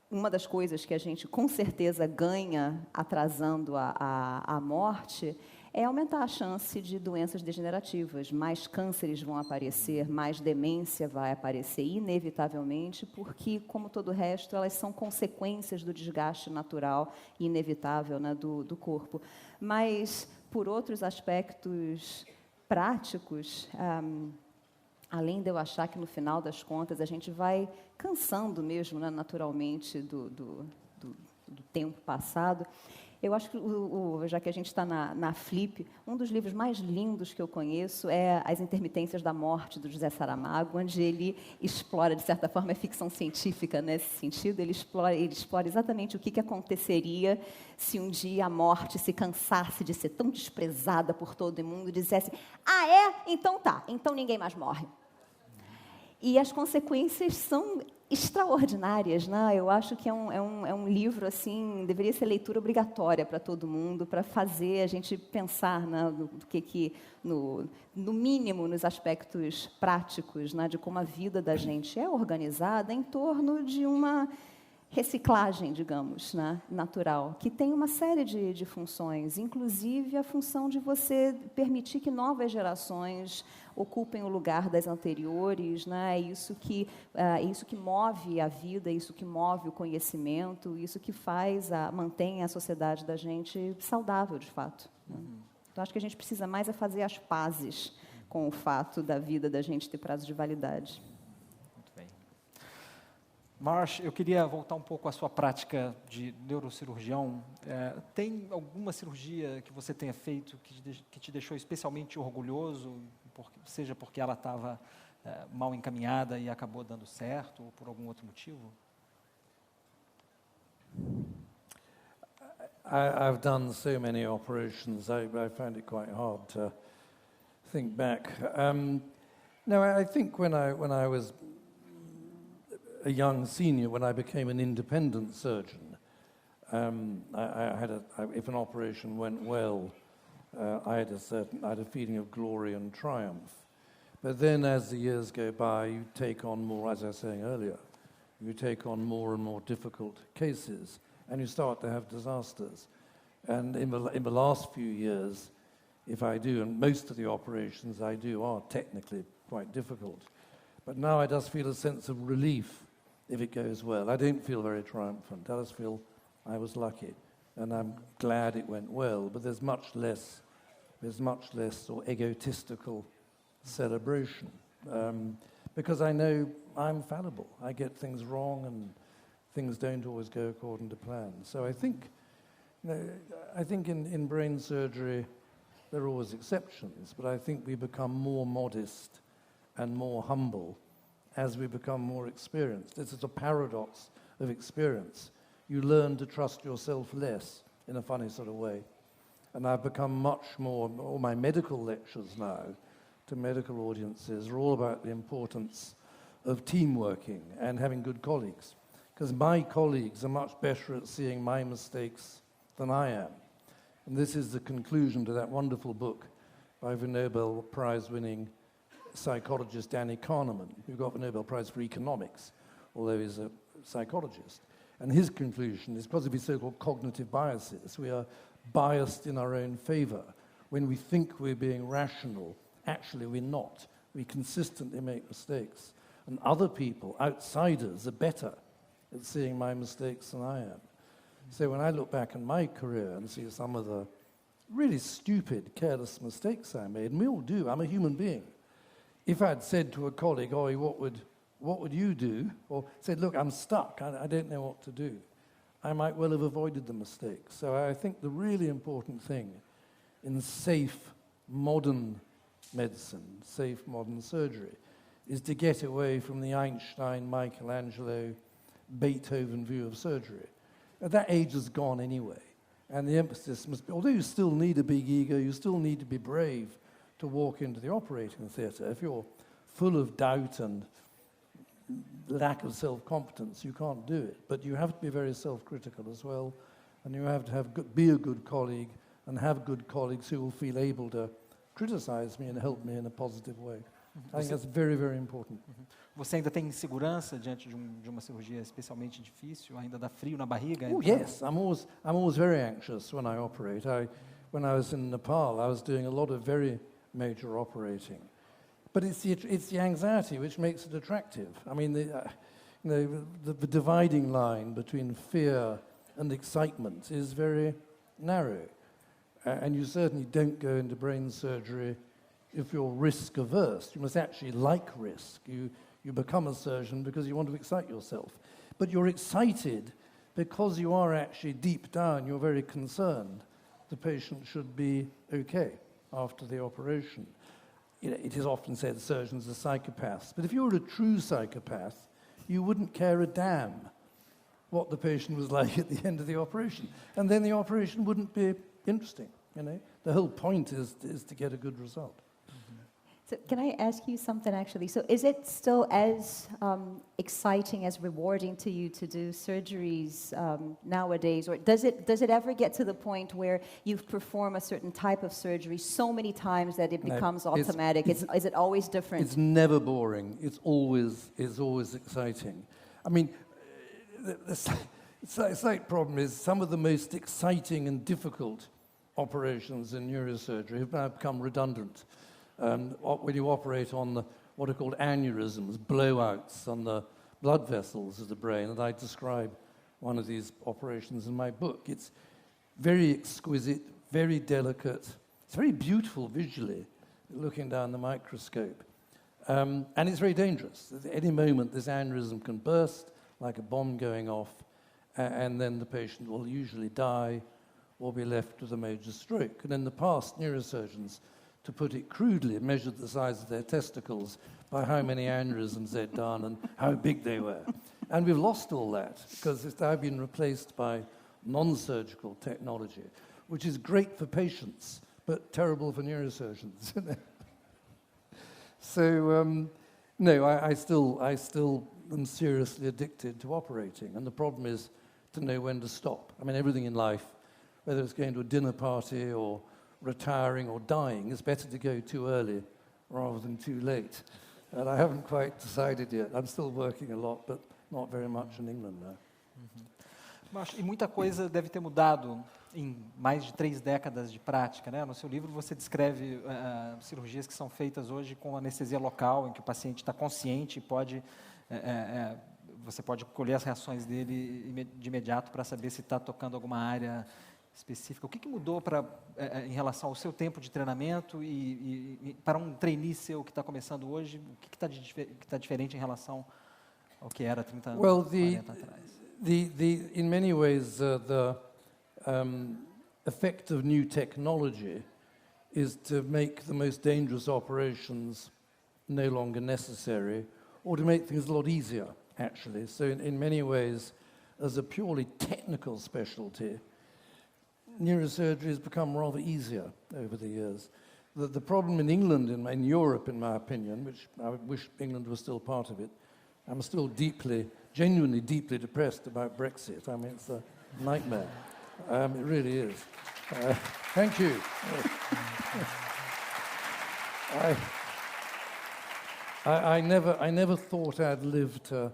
uma das coisas que a gente com certeza ganha atrasando a morte é aumentar a chance de doenças degenerativas. Mais cânceres vão aparecer, mais demência vai aparecer, inevitavelmente, porque, como todo o resto, elas são consequências do desgaste natural e inevitável, né, do corpo. Mas, por outros aspectos práticos, além de eu achar que, no final das contas, a gente vai cansando mesmo, né, naturalmente, do tempo passado, eu acho que, já que a gente está na Flip, um dos livros mais lindos que eu conheço é As Intermitências da Morte, do José Saramago, onde ele explora, de certa forma, é ficção científica nesse sentido, ele explora exatamente o que aconteceria se um dia a morte se cansasse de ser tão desprezada por todo mundo e dissesse, então tá, então ninguém mais morre. E as consequências são extraordinárias, né? Eu acho que é um livro, assim, deveria ser leitura obrigatória para todo mundo, para fazer a gente pensar, né, no mínimo, nos aspectos práticos, né, de como a vida da gente é organizada em torno de uma reciclagem, digamos, né, natural, que tem uma série de funções, inclusive a função de você permitir que novas gerações ocupem o lugar das anteriores, né? Isso que move a vida, isso que move o conhecimento, isso que mantém a sociedade da gente saudável, de fato. Né? Então, acho que a gente precisa mais fazer as pazes com o fato da vida da gente ter prazo de validade. Muito bem. Marsh, eu queria voltar um pouco à sua prática de neurocirurgião. Tem alguma cirurgia que você tenha feito que te deixou especialmente orgulhoso, seja porque ela estava mal encaminhada e acabou dando certo, ou por algum outro motivo? I've done so many operations, I find it quite hard to think back. No, I think when I was a young senior, when I became an independent surgeon, if an operation went well, I had a feeling of glory and triumph. But then as the years go by, you take on more, as I was saying earlier, you take on more and more difficult cases, and you start to have disasters. And in the last few years, if I do, and most of the operations I do are technically quite difficult, But now I just feel a sense of relief if it goes well. I don't feel very triumphant. I just feel I was lucky, and I'm glad it went well. But there's much less sort of egotistical celebration, because I know I'm fallible. I get things wrong, and things don't always go according to plan. So I think, in brain surgery, there are always exceptions, but I think we become more modest and more humble as we become more experienced. This is a paradox of experience. You learn to trust yourself less in a funny sort of way. And I've become much more, all my medical lectures now to medical audiences are all about the importance of team working and having good colleagues. Because my colleagues are much better at seeing my mistakes than I am. And this is the conclusion to that wonderful book by the Nobel Prize-winning psychologist Danny Kahneman, who got the Nobel Prize for economics, although he's a psychologist. And his conclusion is because of his so-called cognitive biases, we are biased in our own favor. When we think we're being rational, actually we're not. We consistently make mistakes. And other people, outsiders, are better at seeing my mistakes than I am. So when I look back on my career and see some of the really stupid, careless mistakes I made, and we all do, I'm a human being. If I'd said to a colleague, "Oh, what would you do?" or said, "Look, I'm stuck, I don't know what to do," I might well have avoided the mistake. So I think the really important thing in safe, modern medicine, safe, modern surgery, is to get away from the Einstein, Michelangelo, Beethoven view of surgery. That age is gone anyway. And the emphasis must be, although you still need a big ego, you still need to be brave to walk into the operating theatre. If you're full of doubt and lack of self-competence, you can't do it. But you have to be very self-critical as well, and you have to be a good colleague and have good colleagues who will feel able to criticize me and help me in a positive way. I think that's very, very important. Você ainda tem insegurança diante de uma cirurgia especialmente difícil? Ainda dá frio na barriga? Oh, yes, I'm always very anxious when I operate. When I was in Nepal, I was doing a lot of very major operating. But it's the anxiety which makes it attractive. I mean, the dividing line between fear and excitement is very narrow. And you certainly don't go into brain surgery if you're risk averse. You must actually like risk. You become a surgeon because you want to excite yourself. But you're excited because you are actually deep down, you're very concerned the patient should be okay after the operation. It is often said surgeons are psychopaths. But if you were a true psychopath, you wouldn't care a damn what the patient was like at the end of the operation. And then the operation wouldn't be interesting, The whole point is to get a good result. So can I ask you something, actually? So is it still as exciting, as rewarding to you to do surgeries nowadays? Or does it ever get to the point where you've performed a certain type of surgery so many times that it becomes automatic? Is it always different? It's never boring. It's always exciting. I mean, the slight problem is some of the most exciting and difficult operations in neurosurgery have now become redundant. When you operate on what are called aneurysms, blowouts on the blood vessels of the brain, and I describe one of these operations in my book. It's very exquisite, very delicate. It's very beautiful visually, looking down the microscope. And it's very dangerous. At any moment, this aneurysm can burst like a bomb going off, and then the patient will usually die or be left with a major stroke. And in the past, neurosurgeons, to put it crudely, measured the size of their testicles by how many aneurysms they'd done and how big they were. And we've lost all that because it's now been replaced by non-surgical technology, which is great for patients, but terrible for neurosurgeons. So, no, I still am seriously addicted to operating, and the problem is to know when to stop. I mean, everything in life, whether it's going to a dinner party or retiring or dying, it's better to go too early rather than too late. And I haven't quite decided yet. I'm still working a lot, but not very much in England now. E muita coisa deve ter mudado em mais de 3 décadas de prática, né? No seu livro você descreve cirurgias que são feitas hoje com anestesia local, em que o paciente está consciente e pode, você pode colher as reações dele de imediato para saber se está tocando alguma área específica. O que mudou em relação ao seu tempo de treinamento e para um trainee seu que está começando hoje, o que está diferente em relação ao que era 30 anos, 40 atrás? In many ways, the effect of new technology is to make the most dangerous operations no longer necessary, or to make things a lot easier, actually. So in many ways, as a purely technical specialty, neurosurgery has become rather easier over the years. The problem in England and in Europe, in my opinion, which I wish England was still part of it, I'm still genuinely deeply depressed about Brexit. I mean, it's a nightmare. It really is. Thank you. I never thought I'd live to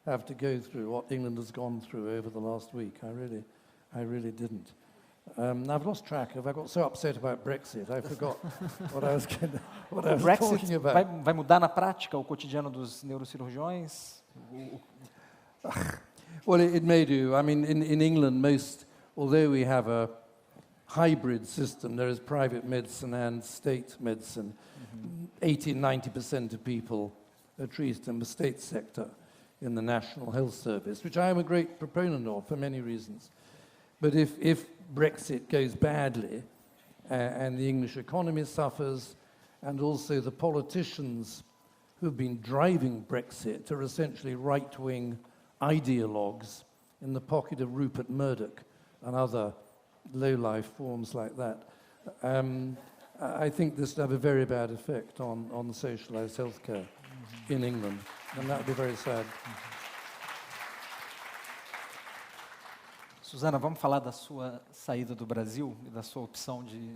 have to go through what England has gone through over the last week. I really didn't. I've lost track of. I got so upset about Brexit, I forgot what I was talking about. Vai mudar na prática o cotidiano dos neurocirurgiões? Well, it may do. I mean, in England, although we have a hybrid system, there is private medicine and state medicine. 80-90% of people are treated in the state sector in the National Health Service, which I am a great proponent of for many reasons. But if Brexit goes badly and the English economy suffers, and also the politicians who've been driving Brexit are essentially right-wing ideologues in the pocket of Rupert Murdoch and other low-life forms like that, I think this will have a very bad effect on socialised healthcare in England, and that would be very sad. Suzana, vamos falar da sua saída do Brasil e da sua opção de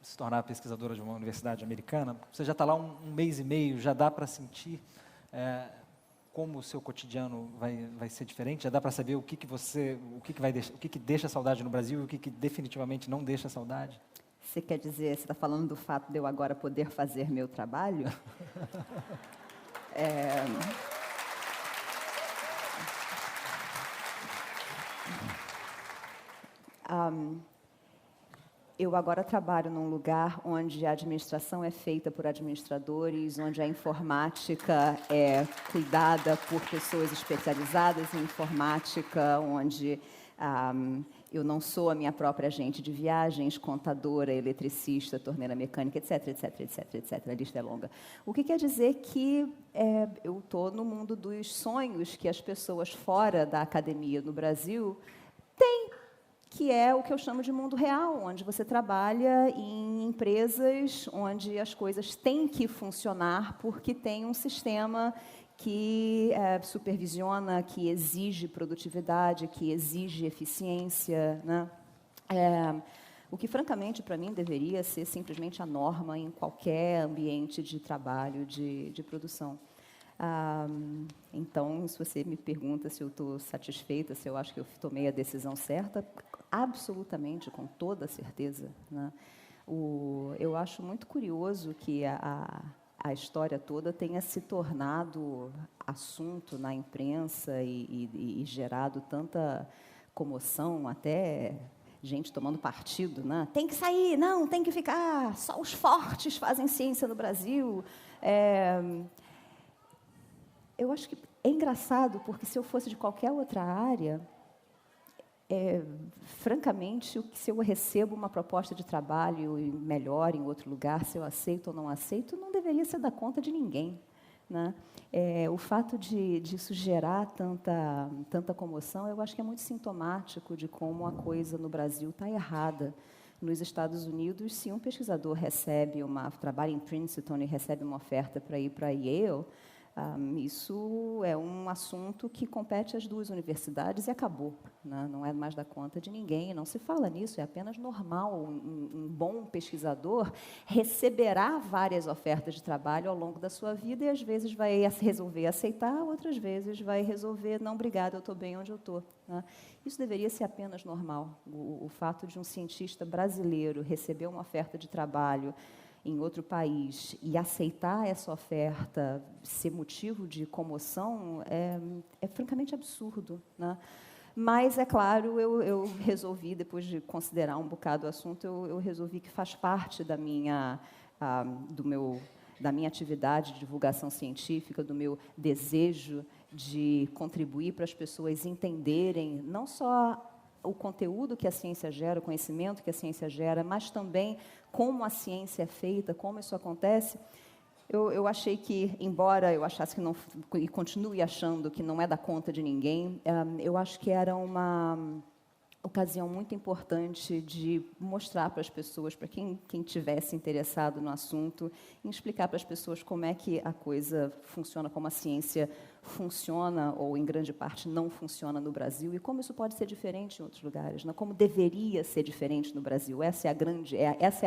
se tornar pesquisadora de uma universidade americana. Você já está lá um mês e meio, já dá para sentir como o seu cotidiano vai ser diferente? Já dá para saber o que deixa saudade no Brasil e o que definitivamente não deixa saudade? Você quer dizer, você está falando do fato de eu agora poder fazer meu trabalho? Eu agora trabalho num lugar onde a administração é feita por administradores, onde a informática é cuidada por pessoas especializadas em informática, onde eu não sou a minha própria agente de viagens, contadora, eletricista, torneira mecânica, etc, etc, etc, etc. A lista é longa. O que quer dizer que eu estou no mundo dos sonhos que as pessoas fora da academia no Brasil têm, que é o que eu chamo de mundo real, onde você trabalha em empresas onde as coisas têm que funcionar porque tem um sistema que supervisiona, que exige produtividade, que exige eficiência, né? O que, francamente, para mim, deveria ser simplesmente a norma em qualquer ambiente de trabalho, de produção. Então, se você me pergunta se eu estou satisfeita, se eu acho que eu tomei a decisão certa, absolutamente, com toda certeza, né? Eu acho muito curioso que a história toda tenha se tornado assunto na imprensa e gerado tanta comoção, até gente tomando partido, né? Tem que sair, não, tem que ficar, só os fortes fazem ciência no Brasil. Eu acho que é engraçado, porque se eu fosse de qualquer outra área, francamente, se eu recebo uma proposta de trabalho melhor em outro lugar, se eu aceito ou não aceito, não deveria ser da conta de ninguém, né? O fato de isso gerar tanta comoção, eu acho que é muito sintomático de como a coisa no Brasil está errada. Nos Estados Unidos, se um pesquisador trabalha em Princeton e recebe uma oferta para ir para Yale, Isso é um assunto que compete às duas universidades e acabou, né? Não é mais da conta de ninguém, não se fala nisso, é apenas normal. Um bom pesquisador receberá várias ofertas de trabalho ao longo da sua vida e, às vezes, vai resolver aceitar, outras vezes vai resolver, não, obrigada, eu estou bem onde eu estou, né? Isso deveria ser apenas normal. O fato de um cientista brasileiro receber uma oferta de trabalho em outro país e aceitar essa oferta ser motivo de comoção é francamente absurdo, né? Mas, é claro, eu resolvi, depois de considerar um bocado o assunto, eu resolvi que faz parte da minha atividade de divulgação científica, do meu desejo de contribuir para as pessoas entenderem não só o conteúdo que a ciência gera, o conhecimento que a ciência gera, mas também como a ciência é feita, como isso acontece. Eu achei que, embora eu achasse que não, e continue achando que não é da conta de ninguém, eu acho que era uma ocasião muito importante de mostrar para as pessoas, para quem tivesse interessado no assunto, em explicar para as pessoas como é que a coisa funciona, como a ciência funciona, ou em grande parte não funciona no Brasil, e como isso pode ser diferente em outros lugares, né? Como deveria ser diferente no Brasil. Essa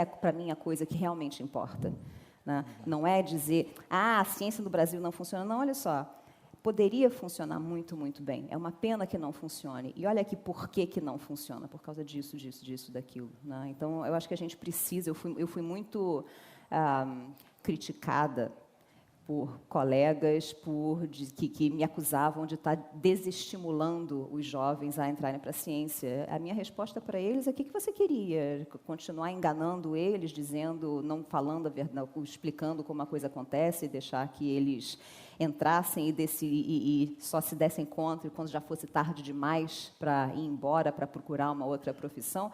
é para mim a coisa que realmente importa, né? Não é dizer, a ciência no Brasil não funciona. Não, olha só, poderia funcionar muito, muito bem. É uma pena que não funcione. E olha aqui por que não funciona, por causa disso, daquilo, né? Então, eu acho que a gente precisa... Eu fui muito criticada por colegas que me acusavam de estar desestimulando os jovens a entrarem para a ciência. A minha resposta para eles é: o que você queria? Continuar enganando eles, dizendo, não falando a verdade, explicando como a coisa acontece, e deixar que eles entrassem e só se dessem conta quando já fosse tarde demais para ir embora, para procurar uma outra profissão?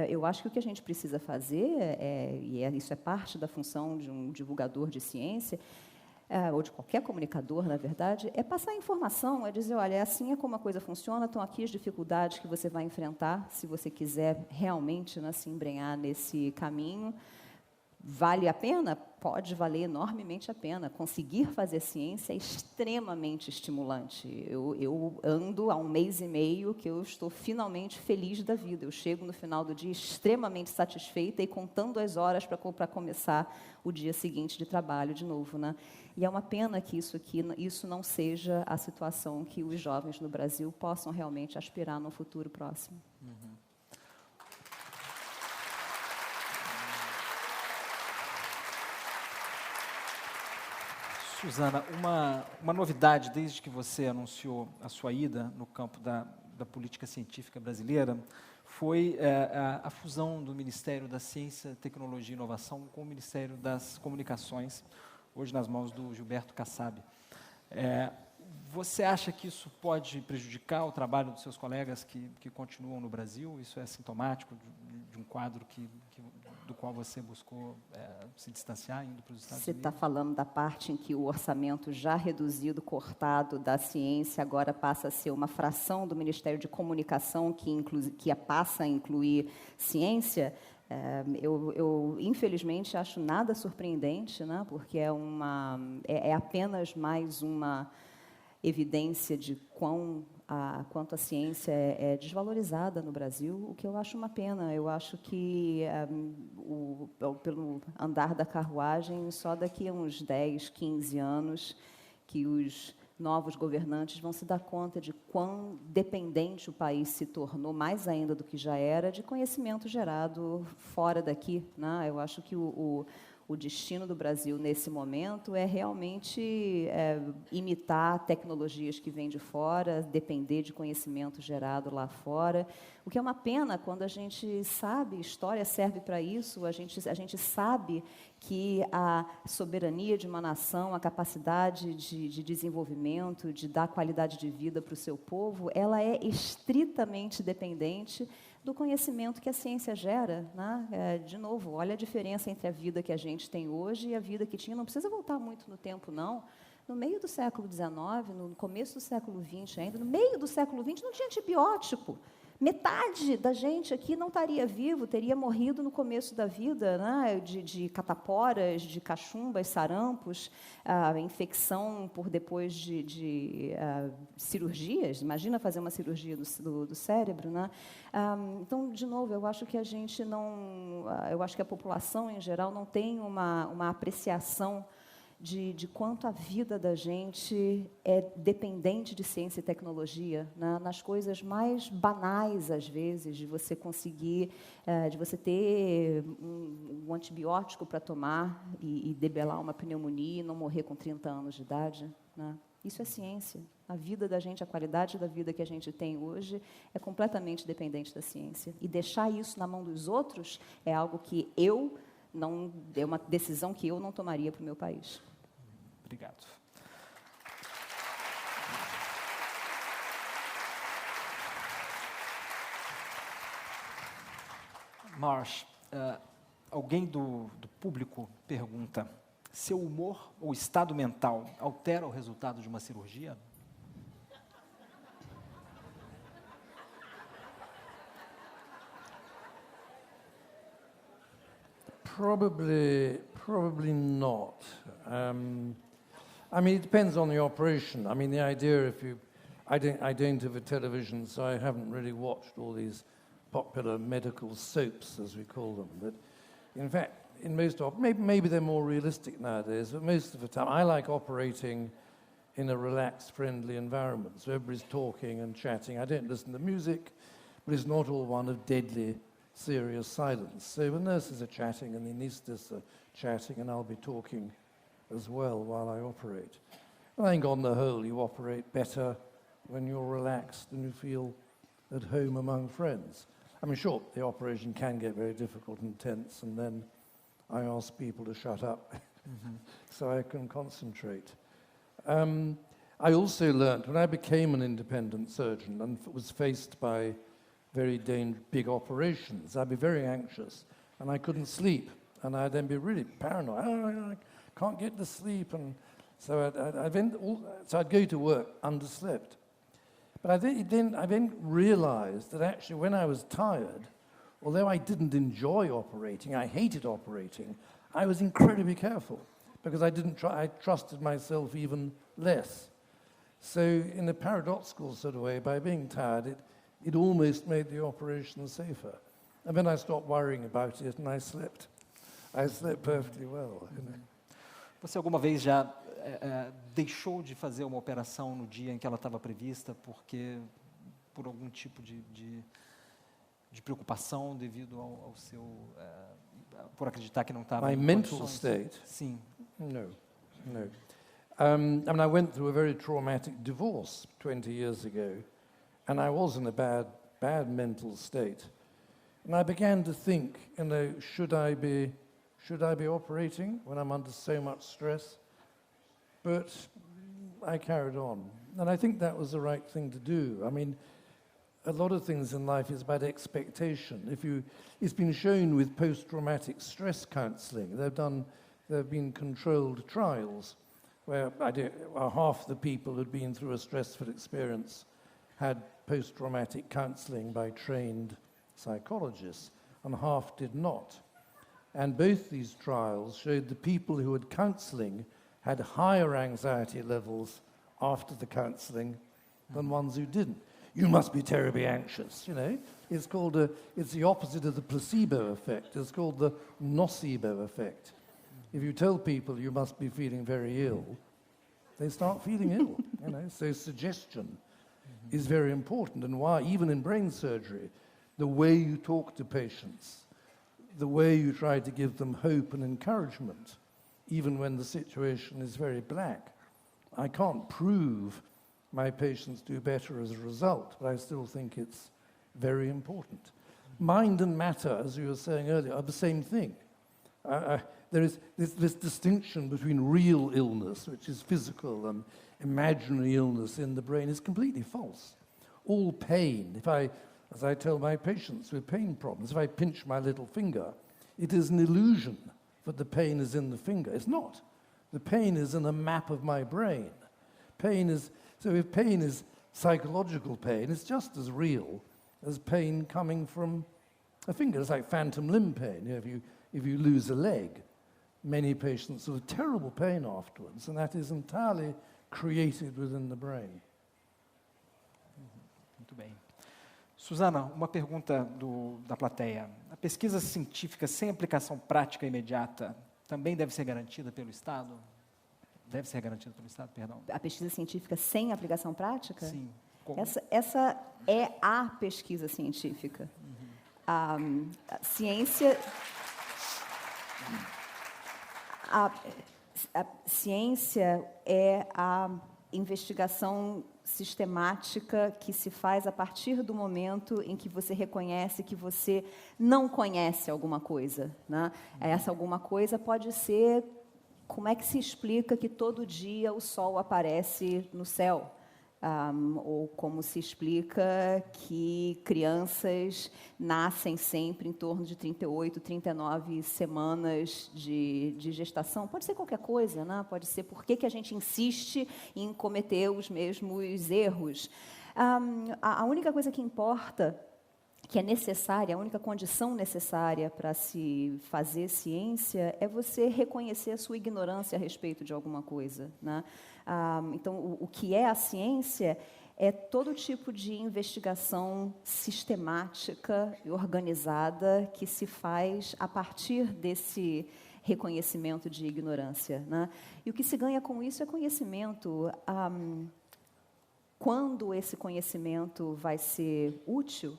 Eu acho que o que a gente precisa fazer, isso é parte da função de um divulgador de ciência, ou de qualquer comunicador, na verdade, é passar a informação, é dizer, olha, assim é como a coisa funciona, estão aqui as dificuldades que você vai enfrentar, se você quiser realmente, né, se embrenhar nesse caminho. Vale a pena? Pode valer enormemente a pena. Conseguir fazer ciência é extremamente estimulante. Eu ando há 1 mês e meio que eu estou finalmente feliz da vida. Eu chego no final do dia extremamente satisfeita e contando as horas para começar o dia seguinte de trabalho de novo, né? E é uma pena que isso não seja a situação que os jovens no Brasil possam realmente aspirar no futuro próximo. Uhum. Suzana, uma novidade desde que você anunciou a sua ida no campo da política científica brasileira foi a fusão do Ministério da Ciência, Tecnologia e Inovação com o Ministério das Comunicações, hoje nas mãos do Gilberto Kassab. Você acha que isso pode prejudicar o trabalho dos seus colegas que continuam no Brasil? Isso é sintomático de um quadro do qual você buscou se distanciar, indo para os Estados Unidos? Você está falando da parte em que o orçamento já reduzido, cortado da ciência, agora passa a ser uma fração do Ministério de Comunicação que passa a incluir ciência? Eu infelizmente, acho nada surpreendente, né? Porque é apenas mais uma evidência de quanto a ciência é desvalorizada no Brasil, o que eu acho uma pena. Eu acho que, pelo andar da carruagem, só daqui a uns 10, 15 anos que os novos governantes vão se dar conta de quão dependente o país se tornou, mais ainda do que já era, de conhecimento gerado fora daqui, né? Eu acho que o destino do Brasil, nesse momento, é realmente imitar tecnologias que vêm de fora, depender de conhecimento gerado lá fora, o que é uma pena quando a gente sabe, história serve para isso, a gente sabe que a soberania de uma nação, a capacidade de desenvolvimento, de dar qualidade de vida para o seu povo, ela é estritamente dependente do conhecimento que a ciência gera, né? De novo, olha a diferença entre a vida que a gente tem hoje e a vida que tinha. Não precisa voltar muito no tempo, não. No meio do século XIX, no começo do século XX ainda, no meio do século XX, não tinha antibiótico. Metade da gente aqui não estaria vivo, teria morrido no começo da vida, né, de cataporas, de cachumbas, sarampos, infecção por depois de cirurgias. Imagina fazer uma cirurgia do cérebro, né? Então, de novo, eu acho que a gente não, eu acho que a população em geral não tem uma apreciação de quanto a vida da gente é dependente de ciência e tecnologia, né? Nas coisas mais banais, às vezes, de você conseguir, de você ter um antibiótico para tomar e debelar uma pneumonia e não morrer com 30 anos de idade, né? Isso é ciência. A vida da gente, a qualidade da vida que a gente tem hoje é completamente dependente da ciência. E deixar isso na mão dos outros é algo que é uma decisão que eu não tomaria para o meu país. Obrigado. Marsh, alguém do público pergunta: seu humor ou estado mental altera o resultado de uma cirurgia? Probably not. I mean, it depends on the operation. I mean, the idea, I don't have a television, so I haven't really watched all these popular medical soaps, as we call them. But in fact, in most maybe they're more realistic nowadays, but most of the time I like operating in a relaxed, friendly environment. So everybody's talking and chatting. I don't listen to music, but it's not all one of deadly, serious silence. So the nurses are chatting and the anaesthetists are chatting, and I'll be talking as well while I operate. I think on the whole you operate better when you're relaxed and you feel at home among friends. I mean, sure, the operation can get very difficult and tense, and then I ask people to shut up so I can concentrate. I also learnt, when I became an independent surgeon and was faced by very big operations, I'd be very anxious and I couldn't sleep, and I'd then be really paranoid. I can't get to sleep, and so I'd go to work underslept. But I then realized that actually when I was tired, although I didn't enjoy operating, I hated operating, I was incredibly careful because I trusted myself even less. So in a paradoxical sort of way, by being tired, it almost made the operation safer. And then I stopped worrying about it and I slept. I slept perfectly well. You know. Você alguma vez já deixou de fazer uma operação no dia em que ela estava prevista por algum tipo de preocupação devido ao seu por acreditar que não estava em mental condições? state? Sim. No. I mean, I went through a very traumatic divorce 20 years ago, and I was in a bad mental state. And I began to think, should I be operating when I'm under so much stress? But I carried on. And I think that was the right thing to do. I mean, a lot of things in life is about expectation. It's been shown with post-traumatic stress counselling. There have been controlled trials where half the people who'd been through a stressful experience had post-traumatic counselling by trained psychologists, and half did not. And both these trials showed the people who had counselling had higher anxiety levels after the counselling than ones who didn't. You must be terribly anxious, you know. It's the opposite of the placebo effect. It's called the nocebo effect. If you tell people you must be feeling very ill, they start feeling ill, you know. So suggestion is very important, and why, even in brain surgery, the way you talk to patients, the way you try to give them hope and encouragement, even when the situation is very black. I can't prove my patients do better as a result, but I still think it's very important. Mind and matter, as you were saying earlier, are the same thing. There is this distinction between real illness, which is physical, and imaginary illness in the brain is completely false. All pain, as I tell my patients with pain problems, if I pinch my little finger, it is an illusion that the pain is in the finger. It's not. The pain is in a map of my brain. So if pain is psychological pain, it's just as real as pain coming from a finger. It's like phantom limb pain. If you lose a leg, many patients sort of terrible pain afterwards, and that is entirely created within the brain. Muito bem. Suzana, uma pergunta da plateia. A pesquisa científica sem aplicação prática imediata também deve ser garantida pelo Estado? Deve ser garantida pelo Estado, perdão. A pesquisa científica sem aplicação prática? Sim. Como? Essa é a pesquisa científica. A ciência... A ciência é a investigação sistemática que se faz a partir do momento em que você reconhece que você não conhece alguma coisa, né? Essa alguma coisa pode ser como é que se explica que todo dia o sol aparece no céu, ou como se explica que crianças nascem sempre em torno de 38, 39 semanas de gestação. Pode ser qualquer coisa, né? Pode ser por que a gente insiste em cometer os mesmos erros. A única coisa que importa, que é necessária, a única condição necessária para se fazer ciência é você reconhecer a sua ignorância a respeito de alguma coisa, né? Então, o que é a ciência é todo tipo de investigação sistemática e organizada que se faz a partir desse reconhecimento de ignorância, né? E o que se ganha com isso é conhecimento. Quando esse conhecimento vai ser útil,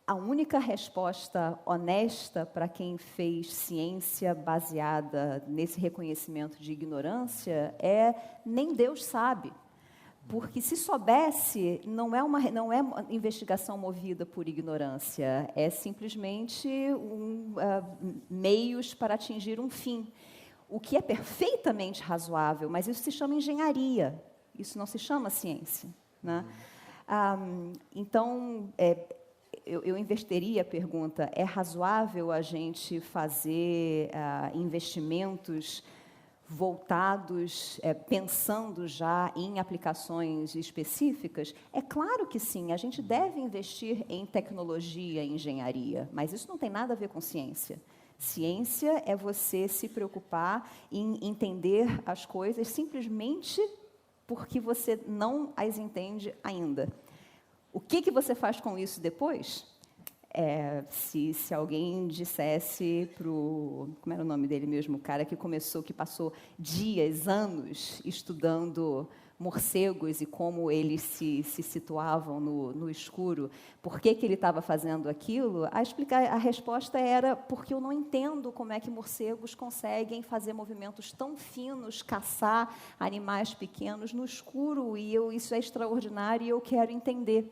a única resposta honesta para quem fez ciência baseada nesse reconhecimento de ignorância é nem Deus sabe. Porque se soubesse, não é uma investigação movida por ignorância, é simplesmente meios para atingir um fim. O que é perfeitamente razoável, mas isso se chama engenharia, isso não se chama ciência, né? Então, eu inverteria a pergunta: é razoável a gente fazer investimentos voltados, pensando já em aplicações específicas? É claro que sim, a gente deve investir em tecnologia e engenharia, mas isso não tem nada a ver com ciência. Ciência é você se preocupar em entender as coisas simplesmente porque você não as entende ainda. O que você faz com isso depois? Se alguém dissesse para o... Como era o nome dele mesmo? O cara que passou dias, anos, estudando morcegos e como eles se situavam no escuro, por que ele estava fazendo aquilo? A resposta era: porque eu não entendo como é que morcegos conseguem fazer movimentos tão finos, caçar animais pequenos no escuro, e isso é extraordinário e eu quero entender.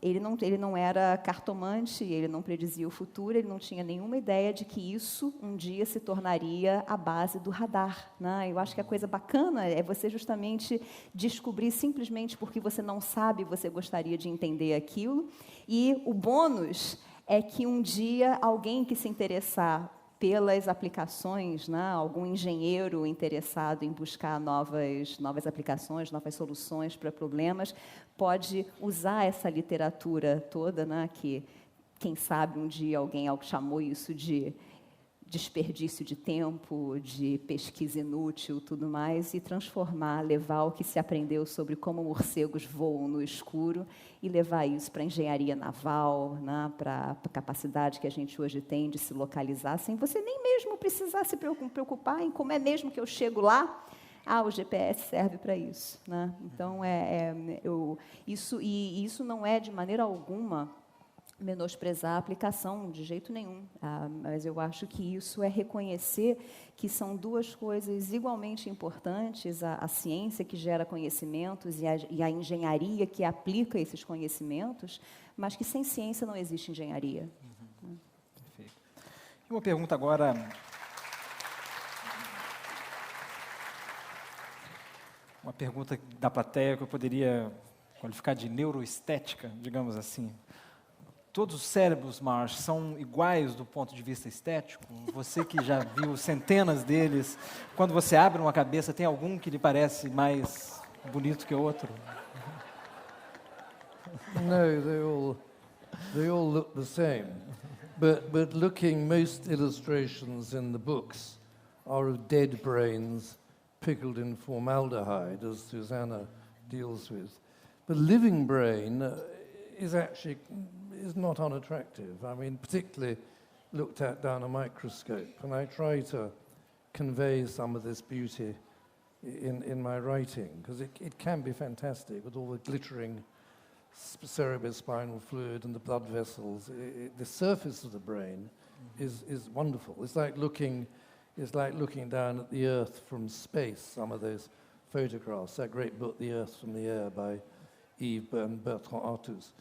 Ele não era cartomante, ele não predizia o futuro, ele não tinha nenhuma ideia de que isso um dia se tornaria a base do radar, né? Eu acho que a coisa bacana é você justamente descobrir simplesmente porque você não sabe, você gostaria de entender aquilo, e o bônus é que um dia alguém que se interessar pelas aplicações, né, algum engenheiro interessado em buscar novas aplicações, novas soluções para problemas, pode usar essa literatura toda, né, que, quem sabe, um dia alguém chamou isso de desperdício de tempo, de pesquisa inútil, tudo mais, e levar o que se aprendeu sobre como morcegos voam no escuro e levar isso para a engenharia naval, né, para a capacidade que a gente hoje tem de se localizar, sem você nem mesmo precisar se preocupar em como é mesmo que eu chego lá. O GPS serve para isso, né? Então, isso não é, de maneira alguma, menosprezar a aplicação, de jeito nenhum. Mas eu acho que isso é reconhecer que são duas coisas igualmente importantes: a ciência, que gera conhecimentos, e a engenharia, que aplica esses conhecimentos, mas que sem ciência não existe engenharia. Perfeito. E uma pergunta agora... Uma pergunta da plateia que eu poderia qualificar de neuroestética, digamos assim. Todos os cérebros, Marsh, são iguais do ponto de vista estético? Você que já viu centenas deles, quando você abre uma cabeça, tem algum que lhe parece mais bonito que o outro? No, they all look the same. But looking, most illustrations in the books are of dead brains pickled in formaldehyde, as Susanna deals with. The living brain is not unattractive. I mean, particularly looked at down a microscope. And I try to convey some of this beauty in my writing, because it can be fantastic with all the glittering cerebrospinal fluid and the blood vessels. The surface of the brain is wonderful. It's like looking down at the Earth from space, some of those photographs, that great book, The Earth from the Air, by Yves and Bertrand Artus.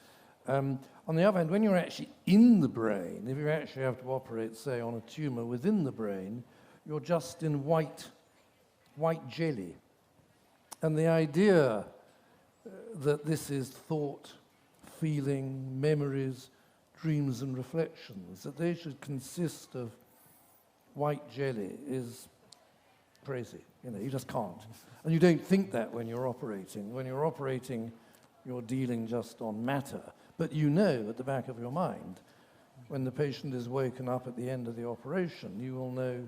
On the other hand, when you're actually in the brain, if you actually have to operate, say, on a tumor within the brain, you're just in white jelly. And the idea that this is thought, feeling, memories, dreams and reflections, that they should consist of white jelly is crazy. You just can't. And you don't think that when you're operating. When you're operating, you're dealing just on matter. But you know at the back of your mind, when the patient is woken up at the end of the operation, you will know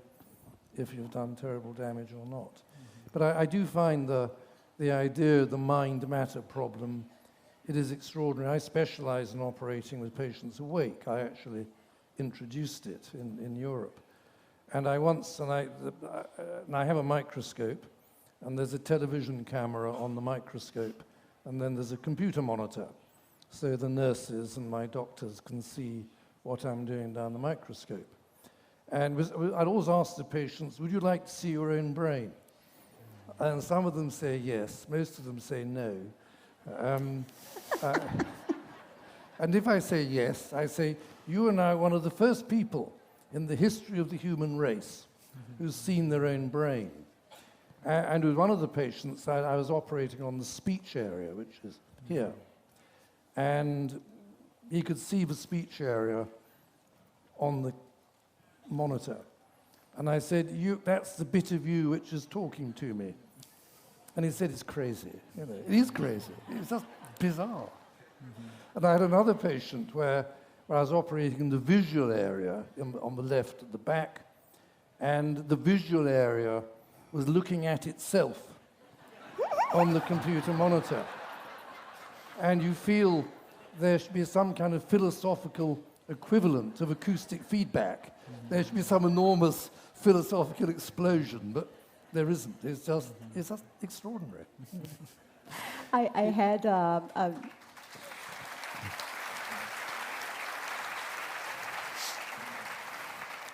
if you've done terrible damage or not. But I do find the idea of the mind-matter problem, it is extraordinary. I specialize in operating with patients awake. I actually introduced it in Europe. And I have a microscope, and there's a television camera on the microscope, and then there's a computer monitor, so the nurses and my doctors can see what I'm doing down the microscope. And I'd always ask the patients, would you like to see your own brain? And some of them say yes, most of them say no. And if I say yes, I say, you are now one of the first people in the history of the human race who's seen their own brain. And with one of the patients, I was operating on the speech area, which is here. And he could see the speech area on the monitor. And I said, that's the bit of you which is talking to me. And he said, it's crazy. It is crazy. It's just bizarre. And I had another patient where I was operating in the visual area on the left at the back, and the visual area was looking at itself on the computer monitor. And you feel there should be some kind of philosophical equivalent of acoustic feedback. There should be some enormous philosophical explosion, but there isn't. It's just extraordinary. I had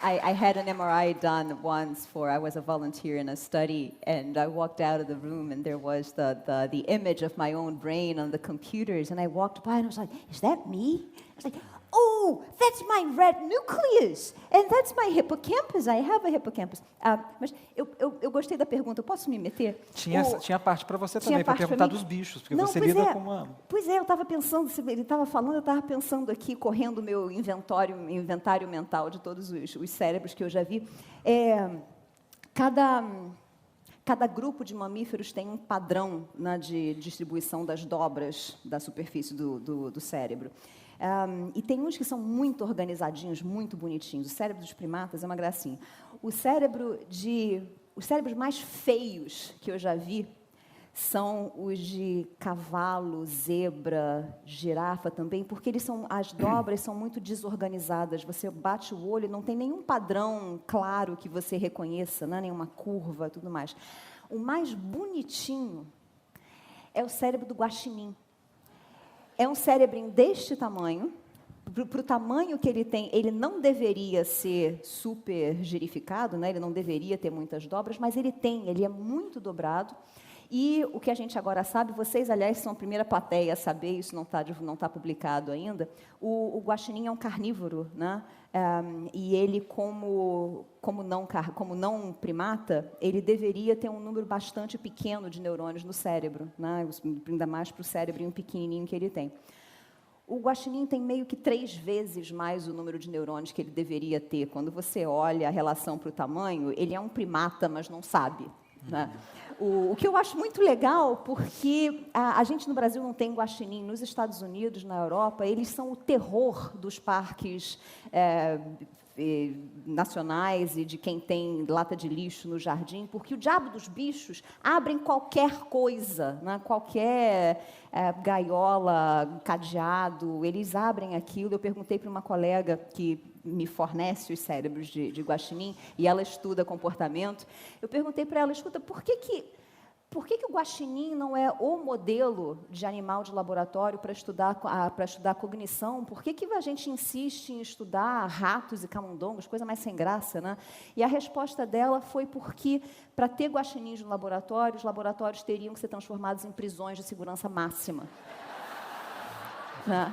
I had an MRI done once I was a volunteer in a study, and I walked out of the room, and there was the image of my own brain on the computers, and I walked by, and I was like, is that me? I was like, oh, that's my red nucleus, and that's my hippocampus. I have a hippocampus. Mas eu gostei da pergunta, eu posso me meter? Tinha parte para você também, para perguntar dos bichos, porque você lida com uma... Pois é, eu estava pensando, ele estava falando, eu estava pensando aqui, correndo o meu inventário mental de todos os cérebros que eu já vi. Cada grupo de mamíferos tem um padrão, né, de distribuição das dobras da superfície do cérebro. E tem uns que são muito organizadinhos, muito bonitinhos. O cérebro dos primatas é uma gracinha. Os cérebros mais feios que eu já vi são os de cavalo, zebra, girafa também, porque as dobras são muito desorganizadas. Você bate o olho, não tem nenhum padrão claro que você reconheça, né? Nenhuma curva, tudo mais. O mais bonitinho é o cérebro do guaxinim. É um cérebro deste tamanho. Para o tamanho que ele tem, ele não deveria ser super girificado, né? Ele não deveria ter muitas dobras, mas ele é muito dobrado. E o que a gente agora sabe, vocês, aliás, são a primeira plateia a saber, isso não está publicado ainda, o guaxinim é um carnívoro, né? E ele, como não primata, ele deveria ter um número bastante pequeno de neurônios no cérebro, né? Ainda mais para o cérebrinho pequenininho que ele tem. O guaxinim tem meio que 3 vezes mais o número de neurônios que ele deveria ter. Quando você olha a relação para o tamanho, ele é um primata, mas não sabe. né? O que eu acho muito legal, porque a gente no Brasil não tem guaxinim, nos Estados Unidos, na Europa, eles são o terror dos parques nacionais e de quem tem lata de lixo no jardim, porque o diabo dos bichos abrem qualquer coisa, né? Qualquer gaiola, cadeado, eles abrem aquilo. Eu perguntei para uma colega que me fornece os cérebros de guaxinim, e ela estuda comportamento. Eu perguntei para ela, escuta, por que o guaxinim não é o modelo de animal de laboratório para estudar a cognição? Por que a gente insiste em estudar ratos e camundongos, coisa mais sem graça, né? E a resposta dela foi porque, para ter guaxinins no laboratório, os laboratórios teriam que ser transformados em prisões de segurança máxima. Né?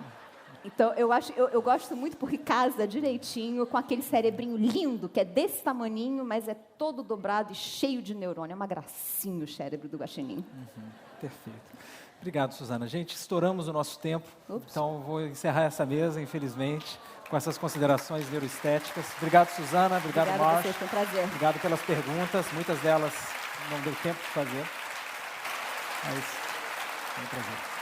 Então, eu gosto muito porque casa direitinho com aquele cerebrinho lindo, que é desse tamaninho, mas é todo dobrado e cheio de neurônio. É uma gracinha o cérebro do guaxinim. Perfeito. Obrigado, Suzana. Gente, estouramos o nosso tempo, então vou encerrar essa mesa, infelizmente, com essas considerações neuroestéticas. Obrigado, Suzana. Obrigado, Obrigada a Marsh. vocês, foi um prazer. Obrigado pelas perguntas. Muitas delas não deu tempo de fazer, mas foi um prazer.